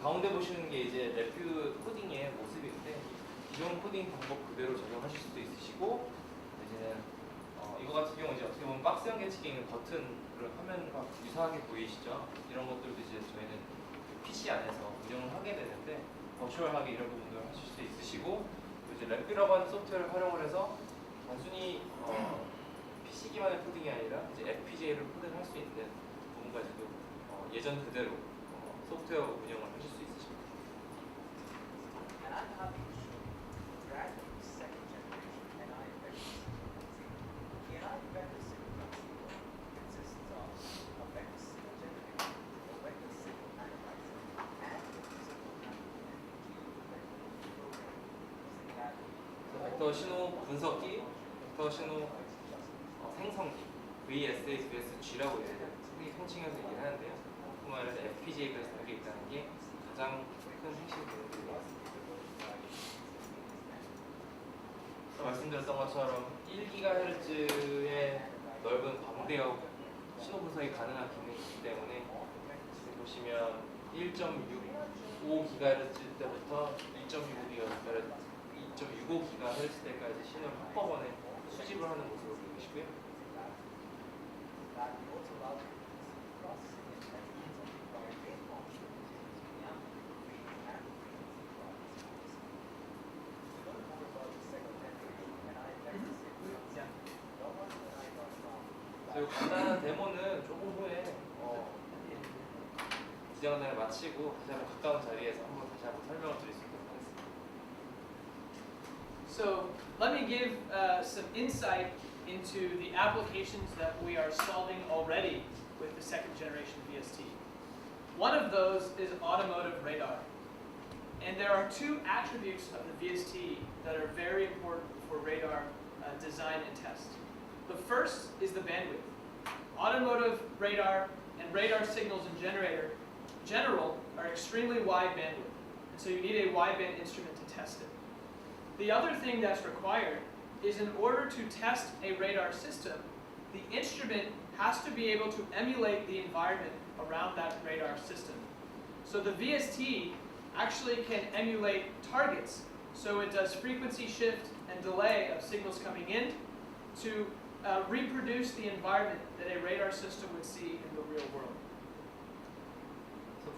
가운데 보시는 게 이제 랩뷰 코딩의 모습인데 기존 코딩 방법 그대로 적용하실 수도 있으시고 이제는 이거 같은 경우 이제 어떻게 보면 박스 연계치기 있는 버튼을 화면과 유사하게 보이시죠? 이런 것들도 이제 저희는 PC 안에서 운영을 하게 되는데 버추얼하게 이런 부분들을 하실 수 있으시고 이제 랩뷰라고 하는 소프트웨어를 활용을 해서 단순히 PC 기반의 코딩이 아니라 이제 FPGA를 코딩할 수 있는 부분까지도 예전 그대로 소프트웨어 운영을 하실 수 있으십니다. And I'm happy to show you that second generation NI vector sequencing. The NI vector signal transceiver consists of a vector signal generator, a vector signal analyzer, and a signal transceiver program using that. 벡터 신호 분석기, 벡터 신호 생성기, VST라고 흔히 통칭해서 얘기를 하는데요. 뿐만 아니라 FPGA가 담겨 있다는 게 가장 큰 핵심 부분인 것 같습니다. 말씀드렸던 것처럼 1GHz의 넓은 광대역 신호 분석이 가능한 기능이 있기 때문에 지금 보시면 1.65GHz 때부터 2.65GHz 때까지 신호를 한꺼번에 수집을 하는 모습을 보고 계시고요. That we also allow you to see processing and measurements of the required waveform between the amplitude range and frequency processing. To learn more about the second generation NI vector signal transceiver, log on to ni.com. 저희 간단한 데모는 조금 후에 기장단을 마치고 다시 한번 가까운 자리에서 다시 한번 설명을 드릴 수 있도록 하겠습니다. So let me give some insight into the applications that we are solving already with the second generation VST. One of those is automotive radar. And there are two attributes of the VST that are very important for radar design and test. The first is the bandwidth. Automotive radar and radar signals in general are extremely wide bandwidth. And so you need a wideband instrument to test it. The other thing that's required is in order to test a radar system, the instrument has to be able to emulate the environment around that radar system. So the VST actually can emulate targets. So it does frequency shift and delay of signals coming in to reproduce the environment that a radar system would see in the real world.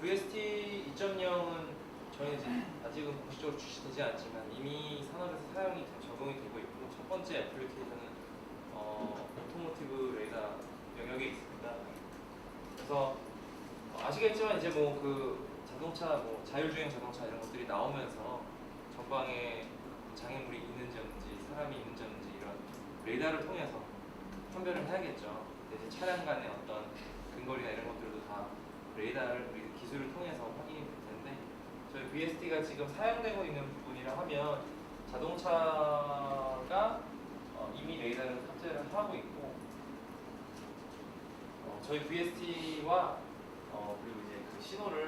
VST 2.0은 저희는 아직은 공식적으로 출시되지 않지만 이미 산업에서 사용이 적용이 되고 있고 첫 번째 애플리케이션은 오토모티브 레이더 영역에 있습니다. 그래서 아시겠지만 이제 자동차 자율주행 자동차 이런 것들이 나오면서 전방에 장애물이 있는지 없는지 사람이 있는지 없는지 이런 레이더를 통해서 판별을 해야겠죠. 이제 차량 간의 어떤 근거리나 이런 것들도 다 레이더를 기술을 통해서 확인이 될 텐데 저희 VST가 지금 사용되고 있는 부분이라 하면 자동차가 이미 레이더를 탑재를 하고 있고 저희 VST와 그리고 이제 그 신호를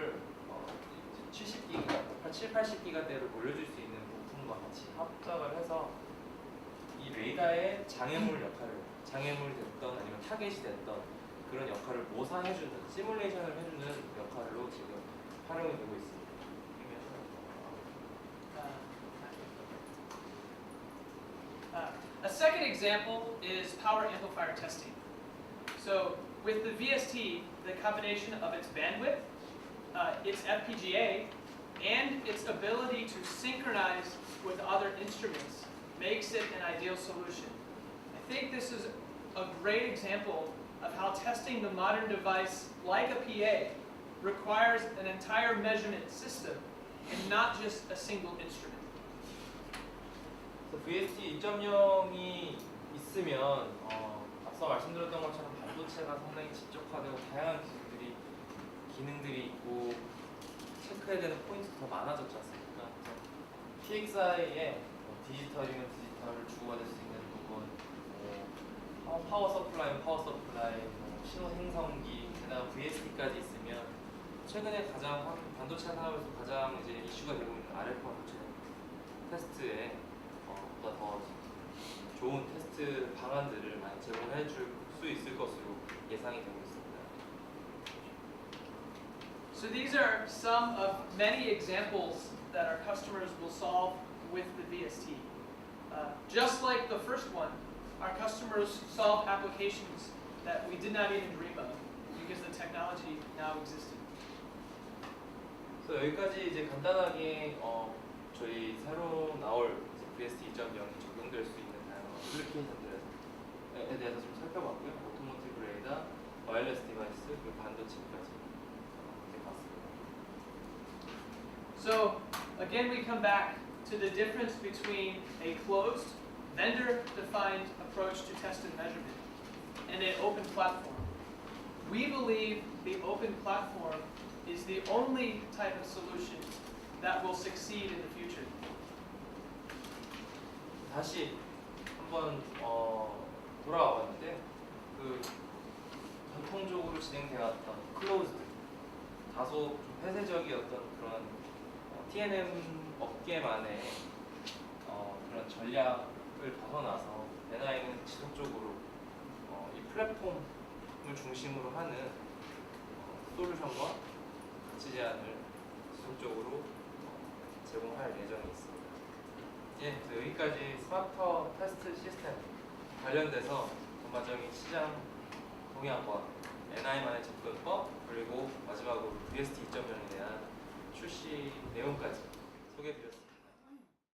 70기가, 80기가대로 올려줄 수 있는 부품과 같이 합작을 해서 이 레이더의 장애물이 됐던 아니면 타겟이 됐던 그런 역할을 모사해주는, 시뮬레이션을 해주는 역할로 지금 활용이 되고 있습니다. A second example is power amplifier testing. So with the VST, the combination of its bandwidth, its FPGA, and its ability to synchronize with other instruments makes it an ideal solution. I think this is a great example of how testing the modern device like a PA requires an entire measurement system and not just a single instrument. 그래서 VST 2.0이 있으면 앞서 말씀드렸던 것처럼 반도체가 상당히 집적화되고 다양한 기능들이 있고 체크해야 되는 포인트가 더 많아졌지 않습니까? PXI에 디지털이면 디지털을 주고받을 수 있는 부분, 파워 서플라이면 파워 서플라이, 신호 생성기, 게다가 VST까지 있으면 최근에 가장 반도체 산업에서 가장 이제 이슈가 되고 있는 RF 반도체 테스트에 보다 더 좋은 테스트 방안들을 많이 제공해 줄 수 있을 것으로 예상이 되고 있습니다. So these are some of many examples that our customers will solve with the VST. Just like the first one, our customers solve applications that we did not even dream of because the technology now existed. 그래서 여기까지 이제 간단하게 저희 새로 나올 VST 2.0이 적용될 수 있는 다양한 애플리케이션들에 대해서 좀 살펴봤고요. 오토모티브 레이더, 와이어리스 디바이스, 그리고 반도체까지 이렇게 봤습니다. So again, we come back to the difference between a closed, vendor-defined approach to test and measurement and an open platform. We believe the open platform is the only type of solution that will succeed in the future. 다시 한번 돌아와 봤는데 그 전통적으로 진행되었던 클로즈드, 다소 좀 폐쇄적이었던 그런 T&M 업계만의 그런 전략을 벗어나서 NI는 지속적으로 이 플랫폼을 중심으로 하는 솔루션과 가치 제안을 지속적으로 제공할 예정이 있습니다. 예, 그래서 여기까지 스마트 테스트 시스템 관련돼서 전반적인 시장 동향과 NI만의 접근법, 그리고 마지막으로 VST 2.0에 대한 출시 내용까지 소개해드렸습니다.